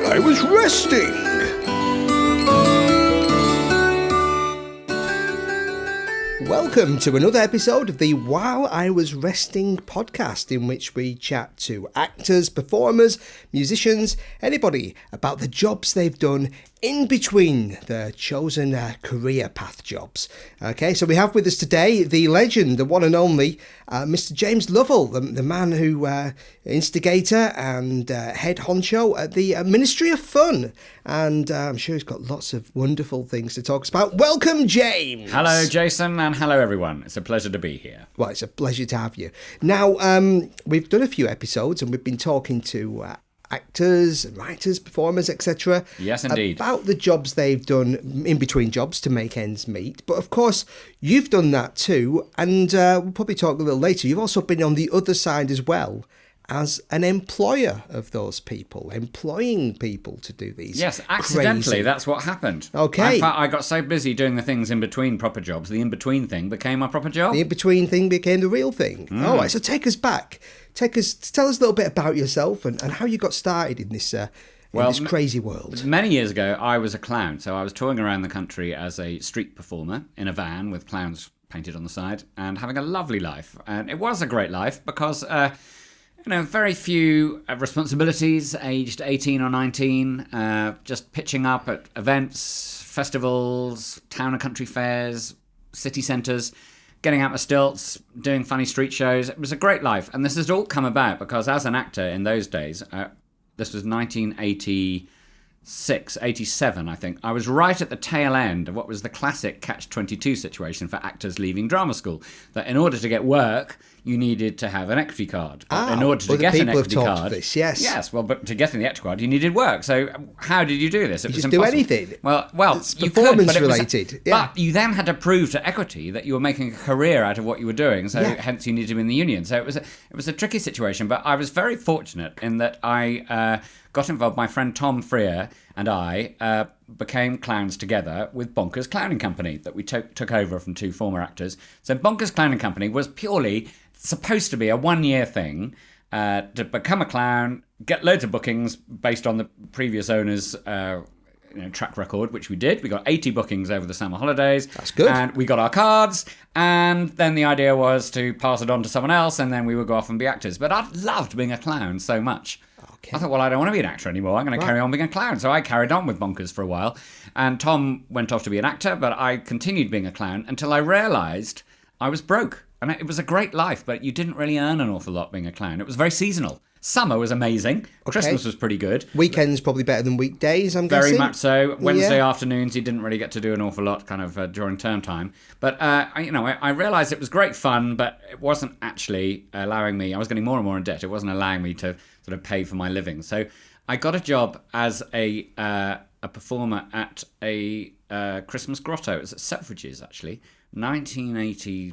while I was resting. Welcome to another episode of the While I Was Resting podcast, in which we chat to actors, performers, musicians, anybody about the jobs they've done in between their chosen career path jobs. Okay, so we have with us today the legend, the one and only Mr. James Lovell, the man who instigator and head honcho at the Ministry of Fun. And I'm sure he's got lots of wonderful things to talk about. Welcome, James! Hello, Jason, and hello, everyone. It's a pleasure to be here. Well, it's a pleasure to have you. Now, we've done a few episodes and we've been talking to actors, writers, performers, etc. Yes, indeed. About the jobs they've done in between jobs to make ends meet. But of course, you've done that too. And we'll probably talk a little later. You've also been on the other side as well, as an employer of those people, employing people to do these. Yes, accidentally, crazy... that's what happened. Okay. In fact, I got so busy doing the things in between proper jobs, the in-between thing became my proper job. The in-between thing became the real thing. All right, so take us back. Tell us a little bit about yourself and how you got started in this this crazy world. Many years ago, I was a clown, so I was touring around the country as a street performer in a van with clowns painted on the side and having a lovely life. And it was a great life because... very few responsibilities, aged 18 or 19, just pitching up at events, festivals, town and country fairs, city centres, getting out my stilts, doing funny street shows. It was a great life. And this has all come about because as an actor in those days, this was 1986, 87, I think, I was right at the tail end of what was the classic catch-22 situation for actors leaving drama school, that in order to get work, you needed to have an equity card. But in order to get an equity card... This, yes. Yes, well, but to get an equity card, you needed work. So how did you do this? It was impossible. Do anything. Well, it's you performance could, related. But you then had to prove to equity that you were making a career out of what you were doing, so hence you needed to be in the union. So it was a tricky situation, but I was very fortunate in that I got involved. My friend Tom Freer and I became clowns together with Bonkers Clowning Company that we took over from two former actors. So Bonkers Clowning Company was purely supposed to be a one-year thing to become a clown, get loads of bookings based on the previous owner's track record, which we did. We got 80 bookings over the summer holidays. That's good. And we got our cards, and then the idea was to pass it on to someone else, and then we would go off and be actors. But I loved being a clown so much. Okay. I thought, well, I don't want to be an actor anymore. I'm going to carry on being a clown. So I carried on with Bonkers for a while. And Tom went off to be an actor, but I continued being a clown until I realised I was broke. And it was a great life, but you didn't really earn an awful lot being a clown. It was very seasonal. Summer was amazing. Okay. Christmas was pretty good. Weekends probably better than weekdays, I'm guessing. Very much so. Wednesday afternoons, you didn't really get to do an awful lot kind of during term time. But, I realised it was great fun, but it wasn't actually allowing me... I was getting more and more in debt. It wasn't allowing me to sort of pay for my living. So I got a job as a performer at a Christmas grotto. It was at Selfridges, actually. 1980...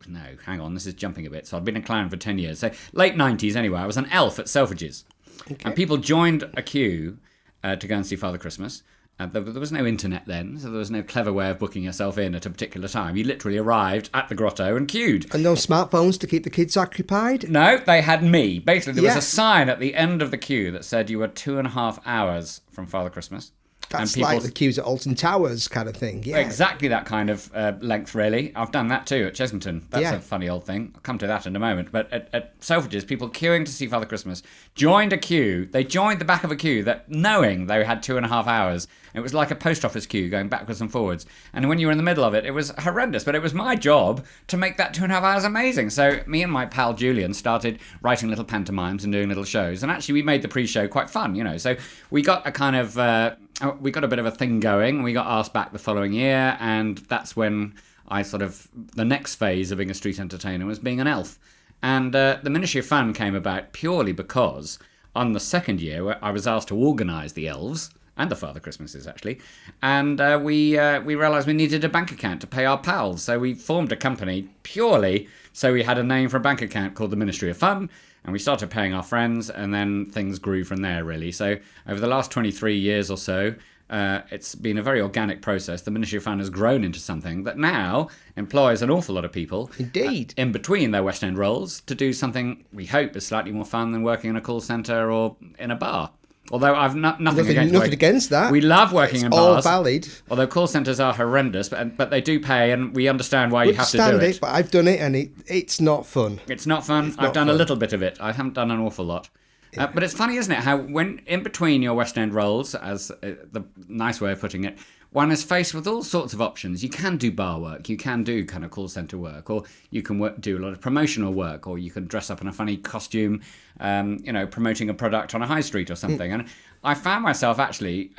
No, hang on, this is jumping a bit. So I'd been a clown for 10 years. So late 90s anyway, I was an elf at Selfridges. Okay. And people joined a queue to go and see Father Christmas. There was no internet then, so there was no clever way of booking yourself in at a particular time. You literally arrived at the grotto and queued. And no smartphones to keep the kids occupied? No, they had me. Basically, there was a sign at the end of the queue that said you were 2.5 hours from Father Christmas. That's like the queues at Alton Towers kind of thing. Yeah. Exactly that kind of length, really. I've done that too at Chesington. That's a funny old thing. I'll come to that in a moment. But at Selfridges, people queuing to see Father Christmas joined a queue. They joined the back of a queue that knowing they had 2.5 hours. It was like a post office queue going backwards and forwards. And when you were in the middle of it, it was horrendous. But it was my job to make that 2.5 hours amazing. So me and my pal Julian started writing little pantomimes and doing little shows. And actually, we made the pre-show quite fun, So we got a kind of... we got a bit of a thing going. We got asked back the following year, and that's when the next phase of being a street entertainer was being an elf. And the Ministry of Fun came about purely because on the second year, I was asked to organise the elves, and the Father Christmases, actually, and we realised we needed a bank account to pay our pals. So we formed a company purely so we had a name for a bank account called the Ministry of Fun, and we started paying our friends, and then things grew from there, really. So over the last 23 years or so, it's been a very organic process. The Ministry of Fun has grown into something that now employs an awful lot of people. Indeed. In between their West End roles to do something we hope is slightly more fun than working in a call centre or in a bar. Although I've nothing nothing against that. We love working in all bars. Valid. Although call centres are horrendous, but they do pay, and we understand why you have to do it. But I've done it, and it's not fun. It's not fun. I've done a little bit of it. I haven't done an awful lot. Yeah. But it's funny, isn't it, how when in between your West End roles, as the nice way of putting it, one is faced with all sorts of options. You can do bar work, you can do kind of call centre work, or you can do a lot of promotional work, or you can dress up in a funny costume, promoting a product on a high street or something. And I found myself actually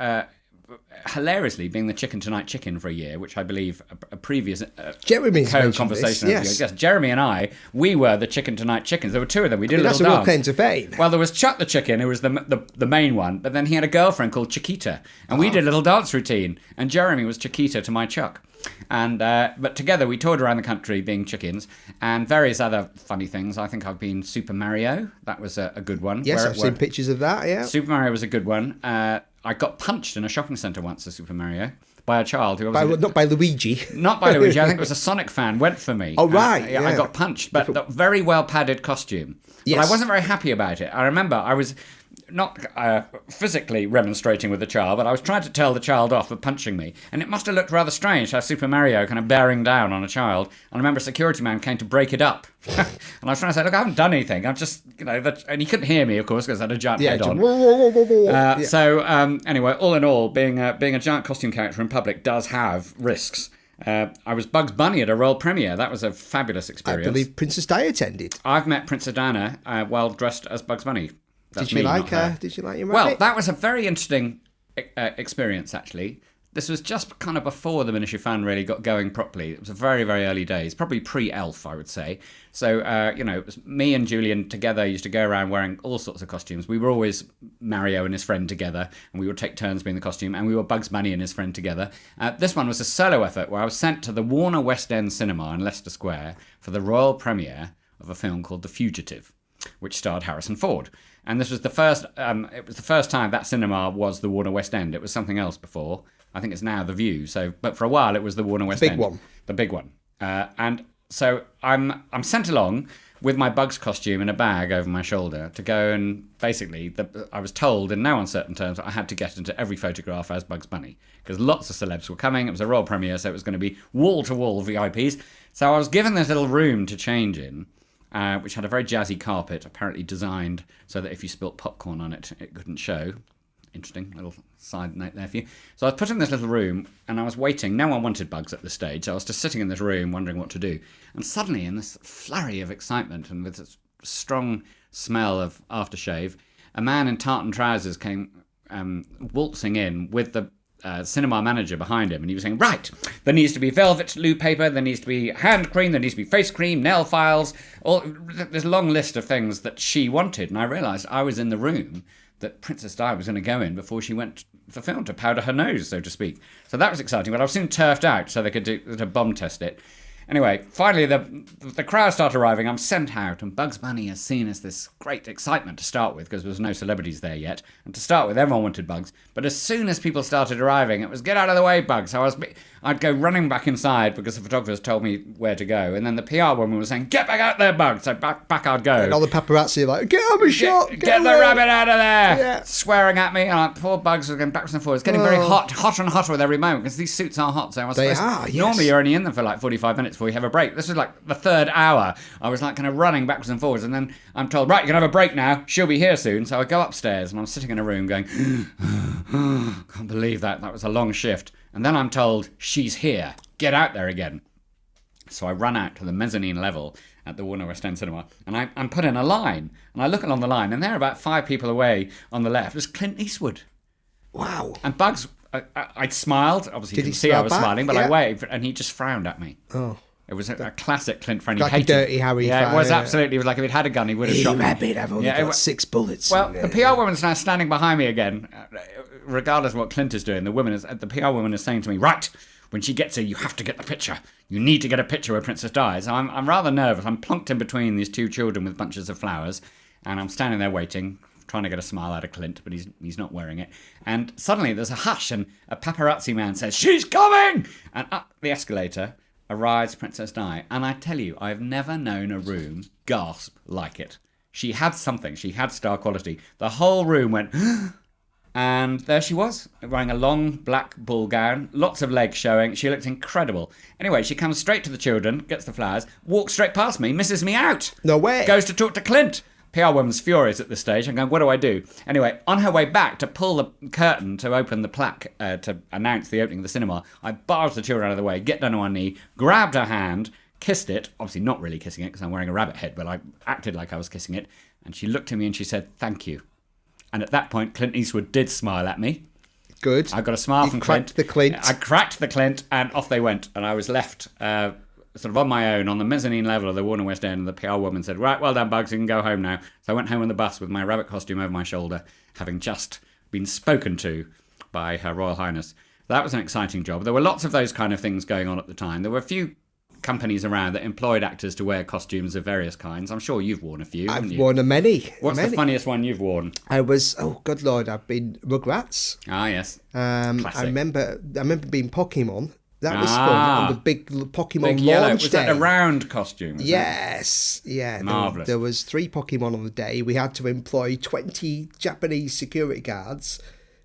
hilariously being the Chicken Tonight chicken for a year, which I believe a previous conversation. Yes, Jeremy and I, we were the Chicken Tonight chickens. There were two of them. We did a little dance. That's a real claim to fame. Well, there was Chuck the chicken, who was the main one, but then he had a girlfriend called Chiquita, and we did a little dance routine, and Jeremy was Chiquita to my Chuck. And but together we toured around the country being chickens, and various other funny things. I think I've been Super Mario. That was a good one. Yes, I've seen pictures of that, yeah. Super Mario was a good one. I got punched in a shopping centre once as Super Mario by a child who was not by Luigi. Not by Luigi. I think it was a Sonic fan went for me. Oh right, yeah. I got punched, but a very well padded costume. Yes. But I wasn't very happy about it. I remember I was not physically remonstrating with the child, but I was trying to tell the child off for punching me. And it must have looked rather strange how Super Mario kind of bearing down on a child. And I remember a security man came to break it up. And I was trying to say, look, I haven't done anything. I'm just, and he couldn't hear me, of course, because I had a giant head on. So anyway, all in all, being a giant costume character in public does have risks. I was Bugs Bunny at a royal premiere. That was a fabulous experience. I believe Princess Di attended. I've met Princess Diana while dressed as Bugs Bunny. Did you like her? Did you like your rabbit? Well, that was a very interesting experience, actually. This was just kind of before the Miniature Fan really got going properly. It was very, very early days, probably pre-Elf, I would say. So, it was me and Julian together used to go around wearing all sorts of costumes. We were always Mario and his friend together, and we would take turns being the costume, and we were Bugs Bunny and his friend together. This one was a solo effort where I was sent to the Warner West End Cinema in Leicester Square for the royal premiere of a film called The Fugitive, which starred Harrison Ford. And this was the first. It was the first time that cinema was the Warner West End. It was something else before. I think it's now the View. So, but for a while it was the Warner West End. The big one. And so I'm sent along with my Bugs costume in a bag over my shoulder to go and basically I was told in no uncertain terms that I had to get into every photograph as Bugs Bunny because lots of celebs were coming. It was a royal premiere, so it was going to be wall to wall VIPs. So I was given this little room to change in. Which had a very jazzy carpet, apparently designed so that if you spilt popcorn on it, it couldn't show. Interesting little side note there for you. So I was put in this little room, and I was waiting. No one wanted Bugs at this stage, so I was just sitting in this room wondering what to do. And suddenly, in this flurry of excitement and with this strong smell of aftershave, a man in tartan trousers came waltzing in with the cinema manager behind him, and he was saying, right, there needs to be velvet loo paper, there needs to be hand cream, there needs to be face cream, nail files, there's a long list of things that she wanted. And I realised I was in the room that Princess Di was going to go in before she went for film to powder her nose, so to speak. So that was exciting, but I was soon turfed out so they could bomb test it. Anyway, finally the crowd started arriving. I'm sent out, and Bugs Bunny is seen as this great excitement to start with because there was no celebrities there yet. And to start with, everyone wanted Bugs. But as soon as people started arriving, it was get out of the way, Bugs. So I'd go running back inside because the photographers told me where to go. And then the PR woman was saying, get back out there, Bugs. So back I'd go. And all the paparazzi are like, get out of a shot. Get the rabbit out of there. Yeah. Swearing at me. And poor Bugs was going backwards and forwards. It's getting very hotter and hotter with every moment because these suits are hot. So normally you're only in them for like 45 minutes before you have a break. This was like the third hour. I was like kind of running backwards and forwards, and then I'm told, right, you can have a break now. She'll be here soon. So I go upstairs, and I'm sitting in a room going, can't believe that. That was a long shift. And then I'm told, she's here. Get out there again. So I run out to the mezzanine level at the Warner West End Cinema, and I'm put in a line. And I look along the line, and there are about 5 people away on the left. There's Clint Eastwood. Wow. And Bugs, I'd smiled. Obviously, you didn't see I was smiling, but I waved, and he just frowned at me. Oh. It was a classic Clint friend. Like a Dirty Harry fan. Yeah, it was absolutely. It was like if he'd had a gun, he would have shot me. Rabbit, I've only got 6 bullets. Well, the PR woman's now standing behind me again, regardless of what Clint is doing. The PR woman is saying to me, right, when she gets here, you have to get the picture. You need to get a picture where Princess Di. So I'm rather nervous. I'm plonked in between these 2 children with bunches of flowers, and I'm standing there waiting, trying to get a smile out of Clint, but he's not wearing it. And suddenly there's a hush, and a paparazzi man says, she's coming! And up the escalator arrives Princess Di, and I tell you, I've never known a room gasp like it. She had something. She had star quality. The whole room went, And there she was, wearing a long black ball gown, lots of legs showing. She looked incredible. Anyway, she comes straight to the children, gets the flowers, walks straight past me, misses me out. No way. Goes to talk to Clint. PR woman's furious at this stage. I'm going, what do I do? Anyway, on her way back to pull the curtain to open the plaque to announce the opening of the cinema, I barged the children out of the way, get down on one knee, grabbed her hand, kissed it, obviously not really kissing it because I'm wearing a rabbit head, but I acted like I was kissing it. And she looked at me and she said, thank you. And at that point, Clint Eastwood did smile at me. Good. I got a smile from Clint. The Clint. I cracked the Clint, and off they went. And I was left sort of on my own on the mezzanine level of the Warner West End. And the PR woman said, right, well done, Bugs, you can go home now. So I went home on the bus with my rabbit costume over my shoulder, having just been spoken to by Her Royal Highness. That was an exciting job. There were lots of those kind of things going on at the time. There were a few companies around that employed actors to wear costumes of various kinds. I'm sure you've worn a few. I've worn a many. What's the funniest one you've worn? I was, oh good lord, I've been Rugrats. Ah, yes. I remember being Pokemon. That was fun on the big Pokemon big launch was day. That a round costume? Yes, yeah. Marvellous. There was 3 Pokemon on the day. We had to employ 20 Japanese security guards.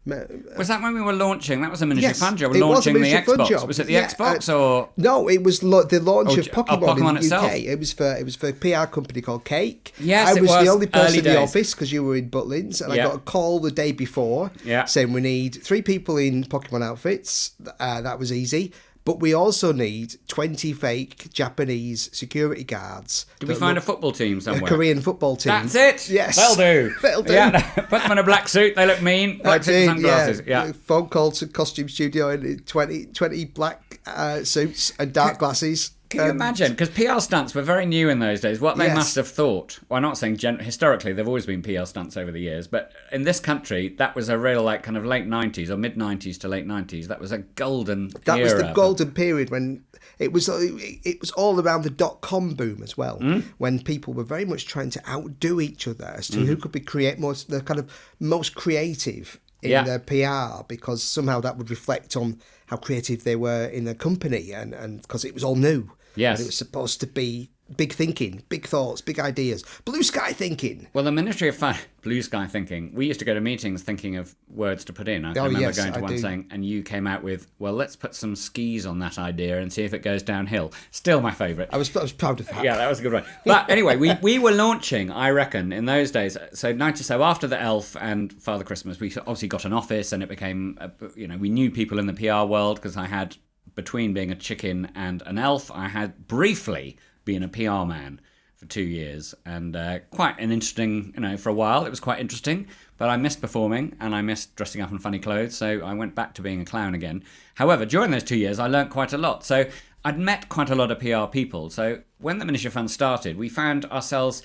Was that when we were launching? That was a miniature fun job. It launching was a the Xbox. Job. Was it the Xbox or? No, it was the launch of Pokemon in the itself. UK. It was for a PR company called Cake. Yes, I was the only person in the days. office because you were in Butlins, and I got a call the day before saying we need 3 people in Pokemon outfits. That was easy. But we also need 20 fake Japanese security guards. Did we find a football team somewhere? A Korean football team. That's it. Yes. They'll do. They'll do. Yeah, put them in a black suit. They look mean. Black suit and sunglasses. Yeah. Phone call to costume studio in 20 black suits and dark glasses. Can you imagine? Because PR stunts were very new in those days. What they must have thought. Well, I'm not saying historically, they've always been PR stunts over the years. But in this country, that was a real kind of late 90s or mid 90s to late 90s. That was a golden era. That was the golden period when it was all around the .com boom as well. When people were very much trying to outdo each other as to who could be the most creative in their PR, because somehow that would reflect on how creative they were in their company, and because it was all new. Yes. And it was supposed to be big thinking, big thoughts, big ideas, blue sky thinking. Well, the Ministry of Fun, blue sky thinking. We used to go to meetings thinking of words to put in. I remember going to one saying, and you came out with, well, let's put some skis on that idea and see if it goes downhill. Still my favourite. I was proud of that. Yeah, that was a good one. But anyway, we were launching, I reckon, in those days. So after the Elf and Father Christmas, we obviously got an office, and it became, we knew people in the PR world, because I had, between being a chicken and an elf, I had briefly been a PR man for 2 years, and quite an interesting, for a while it was quite interesting, but I missed performing and I missed dressing up in funny clothes, so I went back to being a clown again. However, during those 2 years I learnt quite a lot, so I'd met quite a lot of PR people. So when the Ministry of Fun started, we found ourselves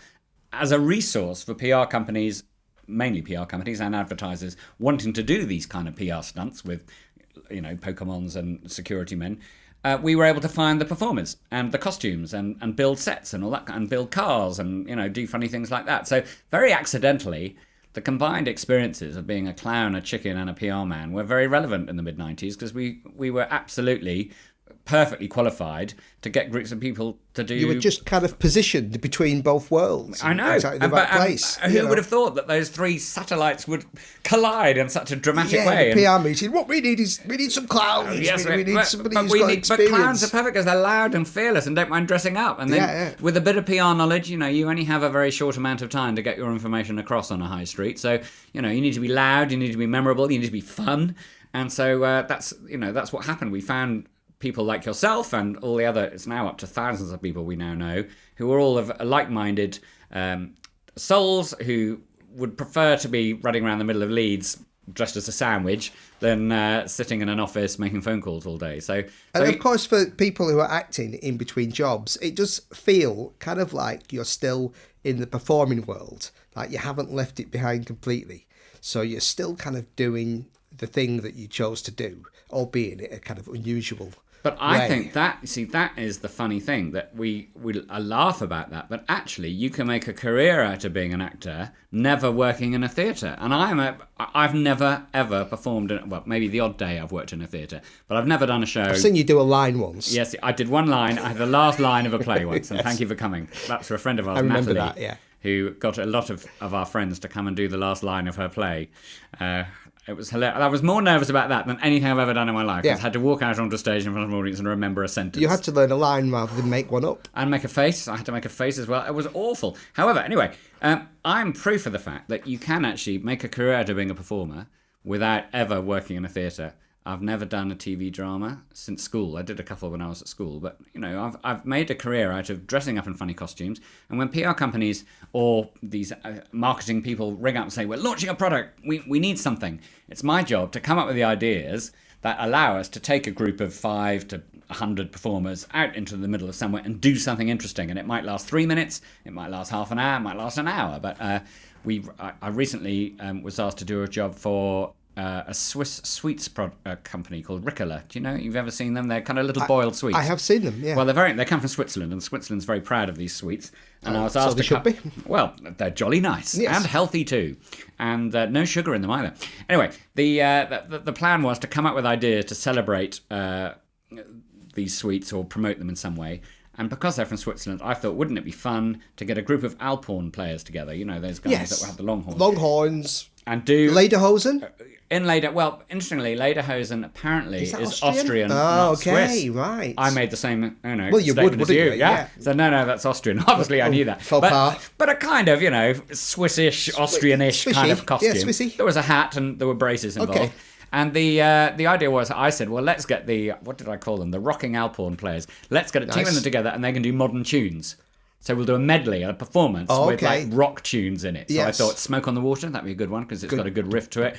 as a resource for PR companies, mainly PR companies and advertisers, wanting to do these kind of PR stunts with Pokemons and security men. We were able to find the performers and the costumes and build sets and all that, and build cars and, do funny things like that. So very accidentally, the combined experiences of being a clown, a chicken and a PR man were very relevant in the mid-90s, because we were absolutely perfectly qualified to get groups of people to do... You were just kind of positioned between both worlds. I know. Exactly the right place. Who would have thought that those 3 satellites would collide in such a dramatic way? The PR meeting. What we need is some clowns. Yes, we need somebody who's got experience. But clowns are perfect because they're loud and fearless and don't mind dressing up. And then with a bit of PR knowledge, you only have a very short amount of time to get your information across on a high street. So, you need to be loud, you need to be memorable, you need to be fun. And so that's what happened. We found people like yourself and all the other, it's now up to thousands of people we now know, who are all of like-minded souls who would prefer to be running around the middle of Leeds dressed as a sandwich than sitting in an office making phone calls all day. And of course, for people who are acting in between jobs, it does feel kind of like you're still in the performing world, like you haven't left it behind completely. So you're still kind of doing the thing that you chose to do, albeit in a kind of unusual But I think that is the funny thing, that we laugh about that, but actually you can make a career out of being an actor, never working in a theatre. And I've never ever performed maybe the odd day I've worked in a theatre, but I've never done a show. I've seen you do a line once. Yes, I did one line. I had the last line of a play once, and thank you for coming. That's for a friend of ours, Natalie. Who got a lot of our friends to come and do the last line of her play. It was hilarious. I was more nervous about that than anything I've ever done in my life. Yeah. I had to walk out onto a stage in front of an audience and remember a sentence. You had to learn a line rather than make one up. And make a face. I had to make a face as well. It was awful. However, anyway, I'm proof of the fact that you can actually make a career out of being a performer without ever working in a theatre. I've never done a TV drama since school. I did a couple when I was at school, but I've made a career out of dressing up in funny costumes. And when PR companies or these marketing people ring up and say, "We're launching a product, we need something," it's my job to come up with the ideas that allow us to take a group of 5 to 100 performers out into the middle of somewhere and do something interesting. And it might last 3 minutes, it might last half an hour, it might last an hour. But I recently was asked to do a job for a Swiss sweets company called Ricola. Do you know? You've ever seen them? They're kind of little boiled sweets. I have seen them. Yeah. Well, they come from Switzerland, and Switzerland's very proud of these sweets. And I was asked so they should be. Well, they're jolly nice and healthy too, and no sugar in them either. Anyway, the plan was to come up with ideas to celebrate these sweets or promote them in some way. And because they're from Switzerland, I thought, wouldn't it be fun to get a group of Alphorn players together? You know, those guys that have the long horns. Long horns. And do Lederhosen? Interestingly, Lederhosen apparently is Austrian, oh, not okay, Swiss. right. I made the same, well, you statement would, as wouldn't you. you? Yeah. So no, that's Austrian. Obviously, I knew that. But a kind of, Swissish, Austrianish kind of costume. Yeah, Swissy. There was a hat and there were braces involved. Okay. And the idea was, I said, well, let's get what did I call them? The rocking Alphorn players. Let's get a team of them together and they can do modern tunes. So we'll do a medley, a performance with like rock tunes in it. So I thought Smoke on the Water, that'd be a good one because it's got a good riff to it.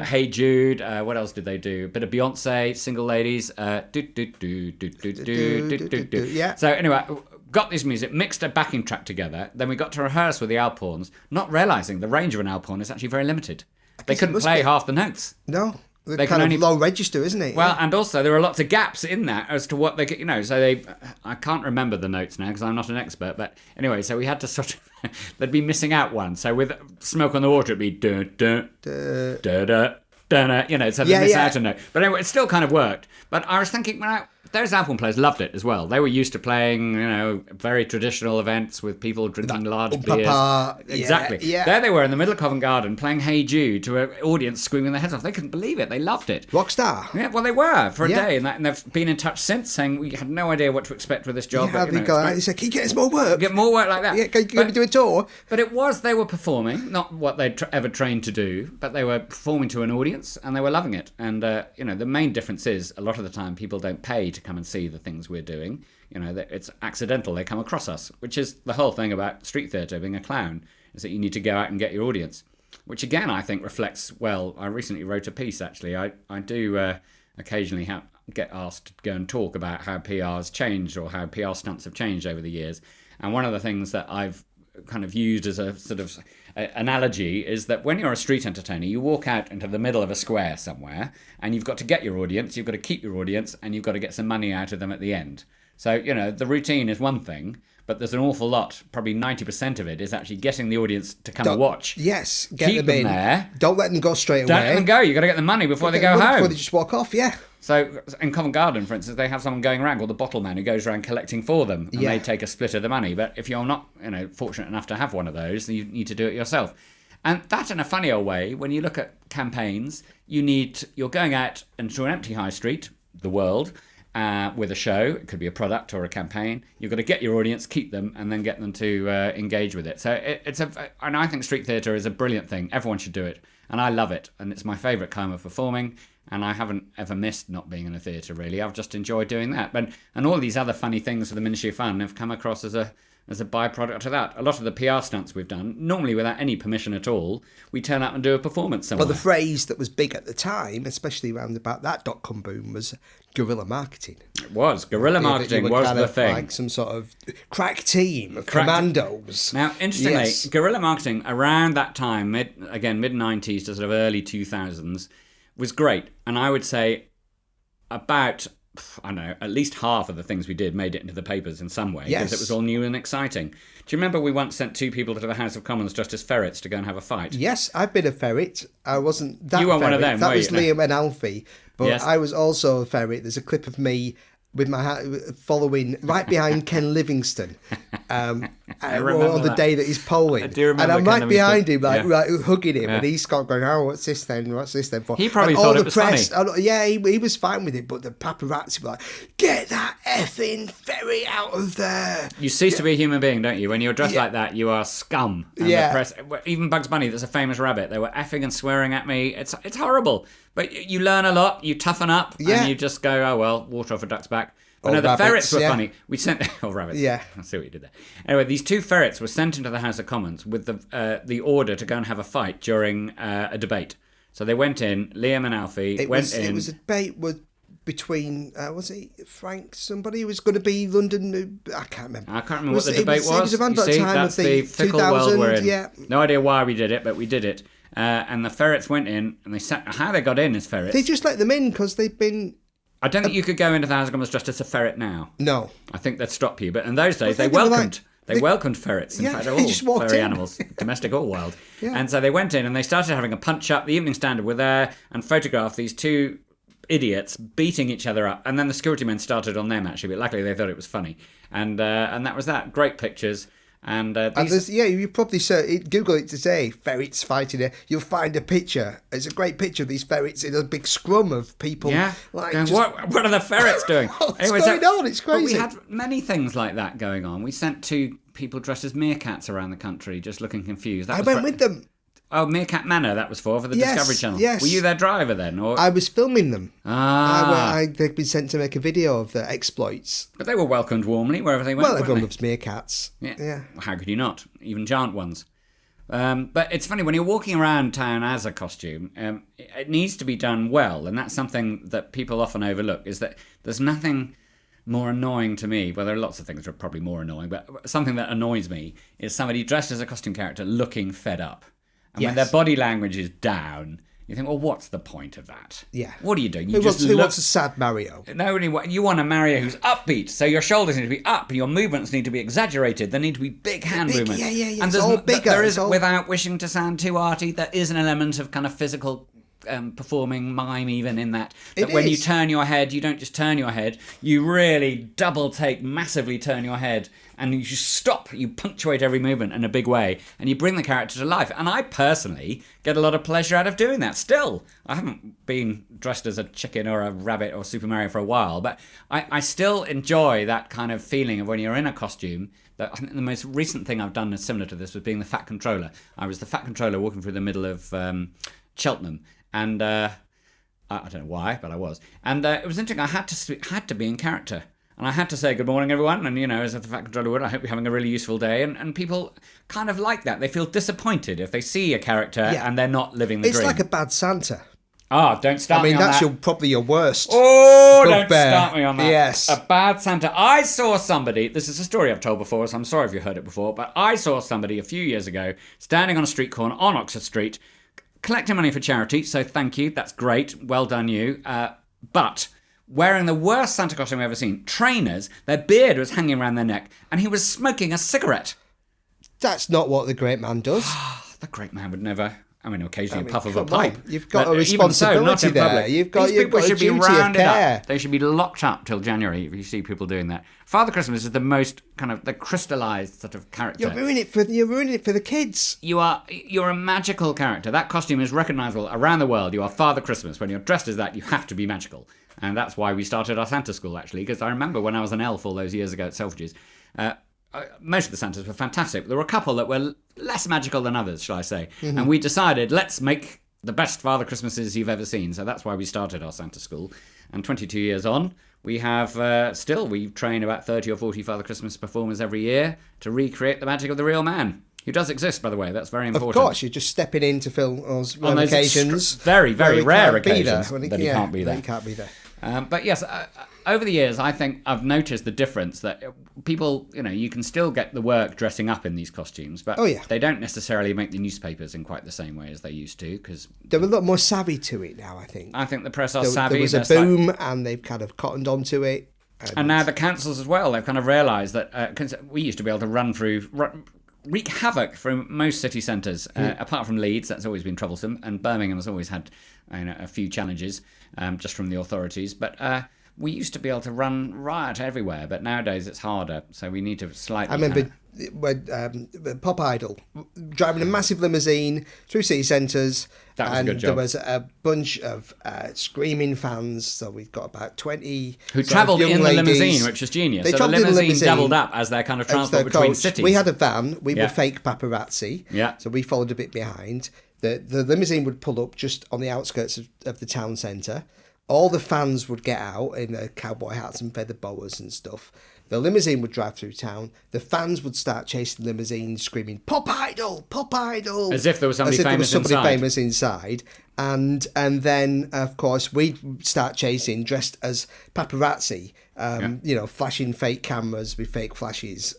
Hey Jude, what else did they do? A bit of Beyonce, Single Ladies. Yeah. So anyway, got this music, mixed a backing track together. Then we got to rehearse with the Alphorns, not realising the range of an Alphorn is actually very limited. They couldn't play half the notes. No. They kind of low register, isn't it? Well, and also there are lots of gaps in that as to what they get, so I can't remember the notes now because I'm not an expert, but anyway, so we had to sort of, they'd be missing out one. So with Smoke on the Water, it'd be so they'd miss out a note. But anyway, it still kind of worked. But I was thinking, those Alphorn players loved it as well. They were used to playing, very traditional events with people drinking large beers. Exactly. Yeah. There they were in the middle of Covent Garden playing Hey Jude to an audience screaming their heads off. They couldn't believe it. They loved it. Rockstar. Yeah, well, they were for a day. And they've been in touch since saying we had no idea what to expect with this job. Yeah, they said, can you get us more work? Get more work like that. Yeah, can you do a tour? But they were performing, not what they'd ever trained to do, but they were performing to an audience and they were loving it. And, the main difference is a lot of the time people don't pay to come and see the things we're doing. It's accidental. They come across us, which is the whole thing about street theatre, being a clown, is that you need to go out and get your audience, which again I think reflects, well, I recently wrote a piece actually. I do occasionally get asked to go and talk about how PR's changed or how PR stunts have changed over the years. And one of the things that I've kind of used as a sort of analogy is that when you're a street entertainer, you walk out into the middle of a square somewhere and you've got to get your audience, you've got to keep your audience, and you've got to get some money out of them at the end. So, the routine is one thing, but there's an awful lot, probably 90% of it is actually getting the audience to come and watch. Yes, keep them there. Don't let them go straight away. Don't let them go. You've got to get the money before they go home. Before they just walk off, yeah. So in Covent Garden, for instance, they have someone going around called the bottle man who goes around collecting for them, and they take a split of the money. But if you're not, fortunate enough to have one of those, then you need to do it yourself. And that, in a funny old way, when you look at campaigns, you're going out into an empty high street, the world, with a show. It could be a product or a campaign. You've got to get your audience, keep them, and then get them to engage with it. So and I think street theatre is a brilliant thing. Everyone should do it, and I love it. And it's my favourite kind of performing. And I haven't ever missed not being in a theatre, really. I've just enjoyed doing that. And all these other funny things for the Ministry of Fun have come across as a byproduct of that. A lot of the PR stunts we've done, normally without any permission at all, we turn up and do a performance somewhere. Well, the phrase that was big at the time, especially around about that dot-com boom, was guerrilla marketing. It was. Guerrilla marketing was the thing. Like some sort of crack team of commandos. Now, interestingly, guerrilla marketing around that time, mid-90s to sort of early 2000s, was great. And I would say about, at least half of the things we did made it into the papers in some way, because it was all new and exciting. Do you remember we once sent 2 people to the House of Commons just as ferrets to go and have a fight? Yes, I've been a ferret. I wasn't that You weren't ferret. One of them, that were was you? Liam and Alfie. But yes. I was also a ferret. There's a clip of me with my hat following right behind Ken Livingston on the that. day that he's polling. I do remember and I'm Ken right behind him, Livingston. right, hugging him, and he's got going, oh, what's this then? What's this then for? He probably and thought all it the was press, funny. Yeah, he was fine with it, but the paparazzi were like, get that effing ferret out of there. You cease to be a human being, don't you? When you're dressed like that, you are scum. And the press, even Bugs Bunny, that's a famous rabbit, they were effing and swearing at me. It's horrible. But you learn a lot, you toughen up, and you just go, oh, well, water off a duck's back. But no, the ferrets were funny. We sent... Oh, rabbits. Yeah. I see what you did there. Anyway, these two ferrets were sent into the House of Commons with the order to go and have a fight during a debate. So they went in, Liam and Alfie went in... It was a debate between, was it Frank, somebody who was going to be London... I can't remember. I can't remember what the debate was. It was around that time of the fickle 2000, world we're in. Yeah. No idea why we did it, but we did it. And the ferrets went in, and they sat... How they got in as ferrets... They just let them in because they've been... I don't think you could go into the House of Commons dressed as a ferret now. No. I think they'd stop you. But in those days, they welcomed ferrets. In fact, all furry animals, domestic or wild. Yeah. And so they went in and they started having a punch-up. The Evening Standard were there and photographed these two idiots beating each other up. And then the security men started on them, actually. But luckily, they thought it was funny. And that was that. Great pictures. And you probably Google it today, ferrets fighting it. You'll find a picture. It's a great picture of these ferrets in a big scrum of people. Yeah. Like, what are the ferrets doing? What's going on? It's crazy. But we had many things like that going on. We sent two people dressed as meerkats around the country, just looking confused. I went with them. Oh, Meerkat Manor, that was for the Discovery Channel. Yes. Were you their driver then? Or I was filming them. They'd been sent to make a video of their exploits. But they were welcomed warmly wherever they went. Well, everyone loves meerkats. Yeah. Well, how could you not? Even giant ones. But it's funny, when you're walking around town as a costume, it needs to be done well. And that's something that people often overlook, is that there's nothing more annoying to me. Well, there are lots of things that are probably more annoying, but something that annoys me is somebody dressed as a costume character looking fed up. And when their body language is down, you think, well, what's the point of that? Yeah. What are you doing? Who wants a sad Mario? No, you want a Mario who's upbeat. So your shoulders need to be up, your movements need to be exaggerated. There need to be big hand movements. Yeah. And it's all bigger. Without wishing to sound too arty, there is an element of kind of physical performing mime even in that. That when you turn your head, you don't just turn your head, you really double take, massively turn your head, and you just stop, you punctuate every movement in a big way, and you bring the character to life. And I personally get a lot of pleasure out of doing that. Still, I haven't been dressed as a chicken or a rabbit or Super Mario for a while, but I still enjoy that kind of feeling of when you're in a costume. I think the most recent thing I've done that's similar to this was being the Fat Controller. I was the Fat Controller walking through the middle of Cheltenham, and I don't know why, but I was. And it was interesting. I had to be in character. And I had to say, good morning, everyone. And, as the Fat Controller would, I hope you're having a really useful day. And people kind of like that. They feel disappointed if they see a character and they're not living the dream. It's like a bad Santa. Don't start me on that. That's probably your worst. Oh, don't start me on that. Yes. A bad Santa. I saw somebody, this is a story I've told before, so I'm sorry if you heard it before, but I saw somebody a few years ago standing on a street corner on Oxford Street, collecting money for charity, so thank you, that's great, well done you, but wearing the worst Santa costume I've ever seen. Trainers, their beard was hanging around their neck, and he was smoking a cigarette. That's not what the great man does. The great man would never... occasionally a puff of a pipe. You've got a responsibility there. You've got a duty of care. They should be locked up till January if you see people doing that. Father Christmas is the most kind of the crystallised sort of character. You're ruining it for the kids. You're a magical character. That costume is recognisable around the world. You are Father Christmas. When you're dressed as that, you have to be magical. And that's why we started our Santa school, actually, because I remember when I was an elf all those years ago at Selfridges, most of the Santas were fantastic, but there were a couple that were less magical than others, shall I say. Mm-hmm. And we decided, let's make the best Father Christmases you've ever seen. So that's why we started our Santa school. And 22 years on, we have we train about 30 or 40 Father Christmas performers every year to recreate the magic of the real man. Who does exist, by the way. That's very important. Of course, you're just stepping in to film us on occasions. Very, very rare occasions that he can't be there. He can't be there. But yes, over the years, I think I've noticed the difference that people, you can still get the work dressing up in these costumes, but they don't necessarily make the newspapers in quite the same way as they used to. Because they're a lot more savvy to it now, I think. I think the press are savvy. There was a boom, and they've kind of cottoned onto it. And now the councils as well, they've kind of realised that we used to be able to wreak havoc from most city centres, apart from Leeds. That's always been troublesome, and Birmingham has always had a few challenges just from the authorities. But we used to be able to run riot everywhere, but nowadays it's harder. So we need to slightly. I remember when Pop Idol driving a massive limousine through city centres. That was and a good job. There was a bunch of screaming fans. So we've got about 20 who travelled in the ladies. limousine, which was genius. They so the travelled in limousine doubled up as their kind of transport between cities. We had a van. We were fake paparazzi. Yeah. So we followed a bit behind. The limousine would pull up just on the outskirts of the town centre. All the fans would get out in their cowboy hats and feather boas and stuff. The limousine would drive through town. The fans would start chasing the limousine, screaming, "Pop Idol! Pop Idol!" As if there was somebody famous inside. And then, of course, we'd start chasing dressed as paparazzi, flashing fake cameras with fake flashes.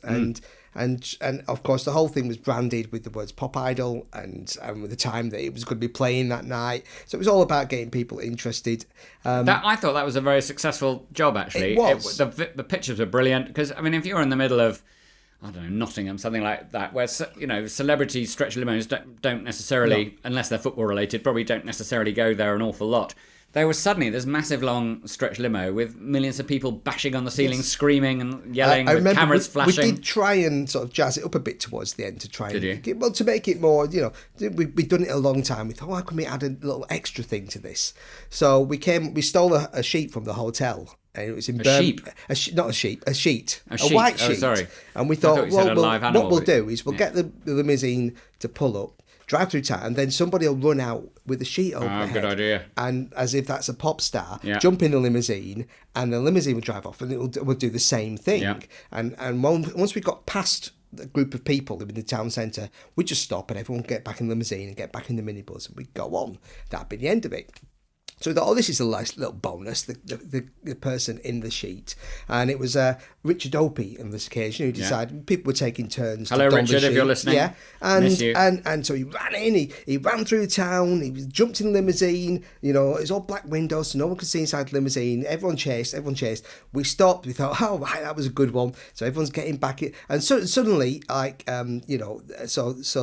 And of course, the whole thing was branded with the words "Pop Idol" and with the time that it was going to be playing that night. So it was all about getting people interested. I thought that was a very successful job, actually. It was. The pictures were brilliant because, I mean, if you're in the middle of, I don't know, Nottingham, something like that, where, celebrity stretch limos don't necessarily, unless they're football related, probably don't necessarily go there an awful lot. There was suddenly this massive long stretch limo with millions of people bashing on the ceiling, screaming and yelling, with cameras flashing. We did try and sort of jazz it up a bit towards the end to try Did and you? to make it more, we'd done it a long time. We thought, how can we add a little extra thing to this? So we stole a sheet from the hotel. And it was in A sheet. A sheet. white Oh, sheet. sorry. And we thought, what we'll do is we'll Yeah. get the limousine to pull up, drive through town, and then somebody will run out with a sheet over their head. Good idea. And as if that's a pop star, Yeah. jump in the limousine, and the limousine will drive off, and we'll do the same thing. Yeah. And once we got past the group of people in the town centre, we'd just stop and everyone would get back in the limousine and get back in the minibus, and we'd go on. That'd be the end of it. So we thought, this is a nice little bonus, the person in the sheet. And it was Richard Opie on this occasion who decided people were taking turns. Hello, to don Richard, the if sheet. you're listening. Yeah. Miss you. And so he ran in, he ran through town, he jumped in the limousine, it was all black windows, so no one could see inside the limousine. Everyone chased. We stopped, we thought, oh, right, that was a good one. So everyone's getting back in. And so suddenly, so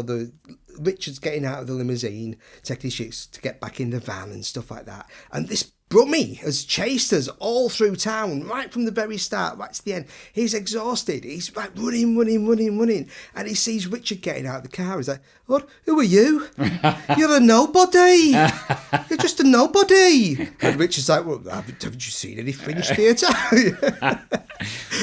the Richard's getting out of the limousine, taking his shoes to get back in the van and stuff like that. And this Brummy has chased us all through town, right from the very start, right to the end. He's exhausted. He's like running. And he sees Richard getting out of the car. He's like, "What? Who are you? You're a nobody. You're just a nobody." And Richard's like, "Well, haven't you seen any Fringe Theatre?"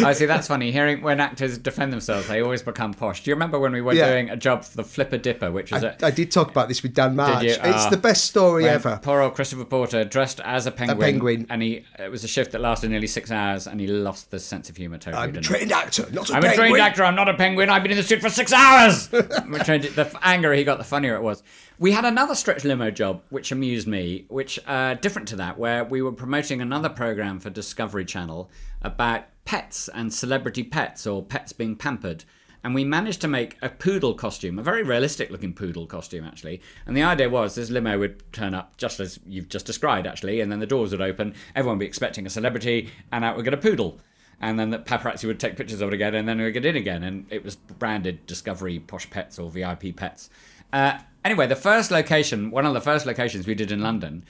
I see, that's funny. Hearing when actors defend themselves, they always become posh. Do you remember when we were doing a job for the Flipper Dipper, which was I did talk about this with Dan March. Did you? It's the best story ever. Poor old Christopher Porter dressed as a penguin. And it was a shift that lasted nearly 6 hours, and he lost the sense of humour totally. I'm a trained actor, not a I'm penguin. a trained actor, I'm not a penguin. I've been in the suit for 6 hours. The angrier he got, the funnier it was. We had another stretch limo job, which amused me, which different to that, where we were promoting another programme for Discovery Channel about pets and celebrity pets, or pets being pampered. And we managed to make a poodle costume, a very realistic looking poodle costume, actually. And the idea was this limo would turn up just as you've just described, actually, and then the doors would open, everyone would be expecting a celebrity, and out would get a poodle. And then the paparazzi would take pictures of it again, and then we would get in again. And it was branded Discovery Posh Pets or VIP Pets. Anyway, one of the first locations we did in London,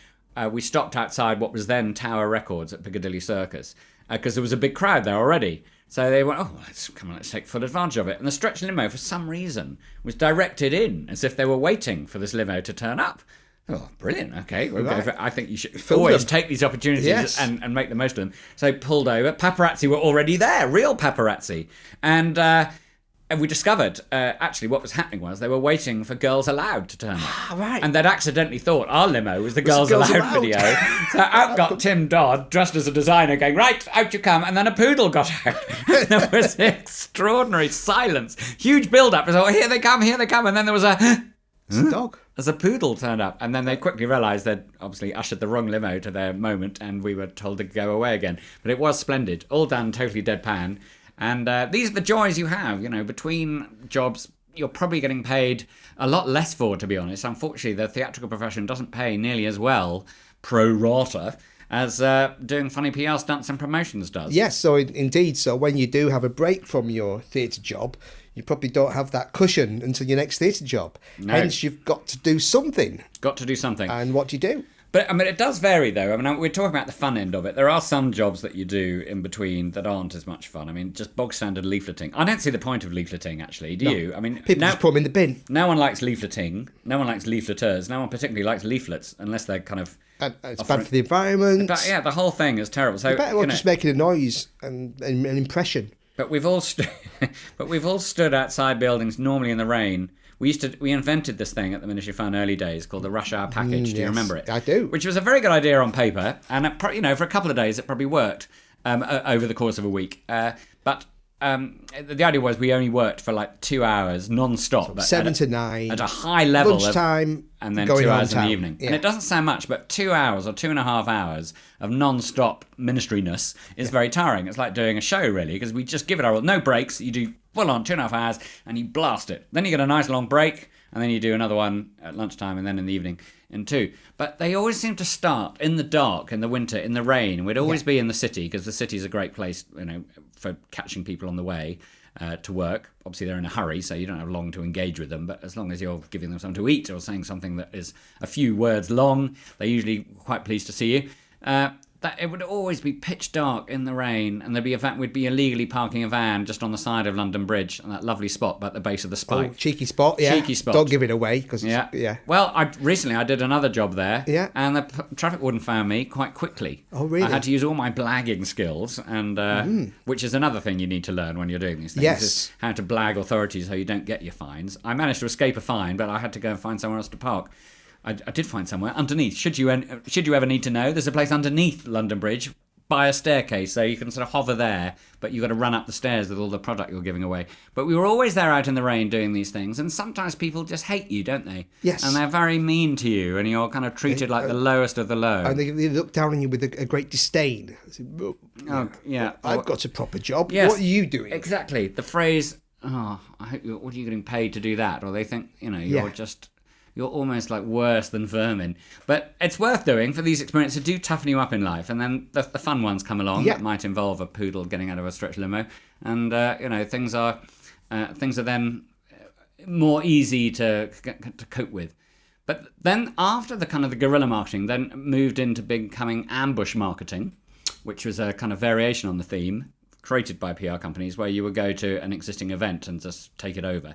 we stopped outside what was then Tower Records at Piccadilly Circus, because there was a big crowd there already. So they went, let's take full advantage of it. And the stretch limo, for some reason, was directed in as if they were waiting for this limo to turn up. Oh, brilliant. Okay. Right. I think you should always take these opportunities and make the most of them. So pulled over. Paparazzi were already there, real paparazzi. And we discovered, actually, what was happening was they were waiting for Girls Aloud to turn up. Right. And they'd accidentally thought our limo was the Girls Aloud video. So out got Tim Dodd, dressed as a designer, going, right, out you come. And then a poodle got out. There was extraordinary silence. Huge build-up. It was, here they come. And then there was It's a dog. As a poodle turned up. And then they quickly realised they'd obviously ushered the wrong limo to their moment, and we were told to go away again. But it was splendid. All done totally deadpan. And these are the joys you have, between jobs you're probably getting paid a lot less for, to be honest. Unfortunately, the theatrical profession doesn't pay nearly as well, pro rata, as doing funny PR stunts and promotions does. Yes, so indeed. So when you do have a break from your theatre job, you probably don't have that cushion until your next theatre job. No. Hence, you've got to do something. Got to do something. And what do you do? But I mean, it does vary, though. I mean, we're talking about the fun end of it. There are some jobs that you do in between that aren't as much fun. I mean, just bog standard leafleting. I don't see the point of leafleting, actually. Do you? I mean, people just put them in the bin. No one likes leafleting. No one likes leafleters. No one particularly likes leaflets unless they're kind of. It's bad for the environment. But, yeah, the whole thing is terrible. So you're better off just making a noise and an impression. But we've all stood outside buildings normally in the rain. We invented this thing at the Ministry of Fun early days called the Rush Hour Package. Do you remember it? I do. Which was a very good idea on paper, and for a couple of days it probably worked over the course of a week. But the idea was we only worked for like 2 hours non-stop. 7 to 9. At a high level. Lunchtime. And then 2 hours in the evening. Yeah. And it doesn't sound much, but 2 hours or 2.5 hours of non-stop ministryness is very tiring. It's like doing a show, really, because we just give it our all. No breaks. You do full on 2.5 hours and you blast it. Then you get a nice long break and then you do another one at lunchtime and then in the evening in 2. But they always seem to start in the dark, in the winter, in the rain. We'd always be in the city because the city's a great place, for catching people on the way to work. Obviously, they're in a hurry, so you don't have long to engage with them. But as long as you're giving them something to eat or saying something that is a few words long, they're usually quite pleased to see you. That it would always be pitch dark in the rain, and we'd be illegally parking a van just on the side of London Bridge, on that lovely spot at the base of the spike. Oh, cheeky spot, yeah. Cheeky spot. Don't give it away, because yeah. Well, recently I did another job there, and the traffic warden found me quite quickly. Oh, really? I had to use all my blagging skills, and which is another thing you need to learn when you're doing these things. Yes. Is how to blag authorities so you don't get your fines. I managed to escape a fine, but I had to go and find somewhere else to park. I did find somewhere underneath. Should you ever need to know, there's a place underneath London Bridge by a staircase, so you can sort of hover there, but you've got to run up the stairs with all the product you're giving away. But we were always there out in the rain doing these things, and sometimes people just hate you, don't they? Yes. And they're very mean to you, and you're kind of treated like the lowest of the low. And they look down on you with a great disdain. Yeah. I've got a proper job. Yes, what are you doing? Exactly. The phrase, I hope what are you getting paid to do that? Or they think, you're almost like worse than vermin. But it's worth doing for these experiences to do toughen you up in life. And then the fun ones come along that might involve a poodle getting out of a stretch limo. And, things are then more easy to cope with. But then after the kind of the guerrilla marketing, then moved into becoming ambush marketing, which was a kind of variation on the theme created by PR companies where you would go to an existing event and just take it over.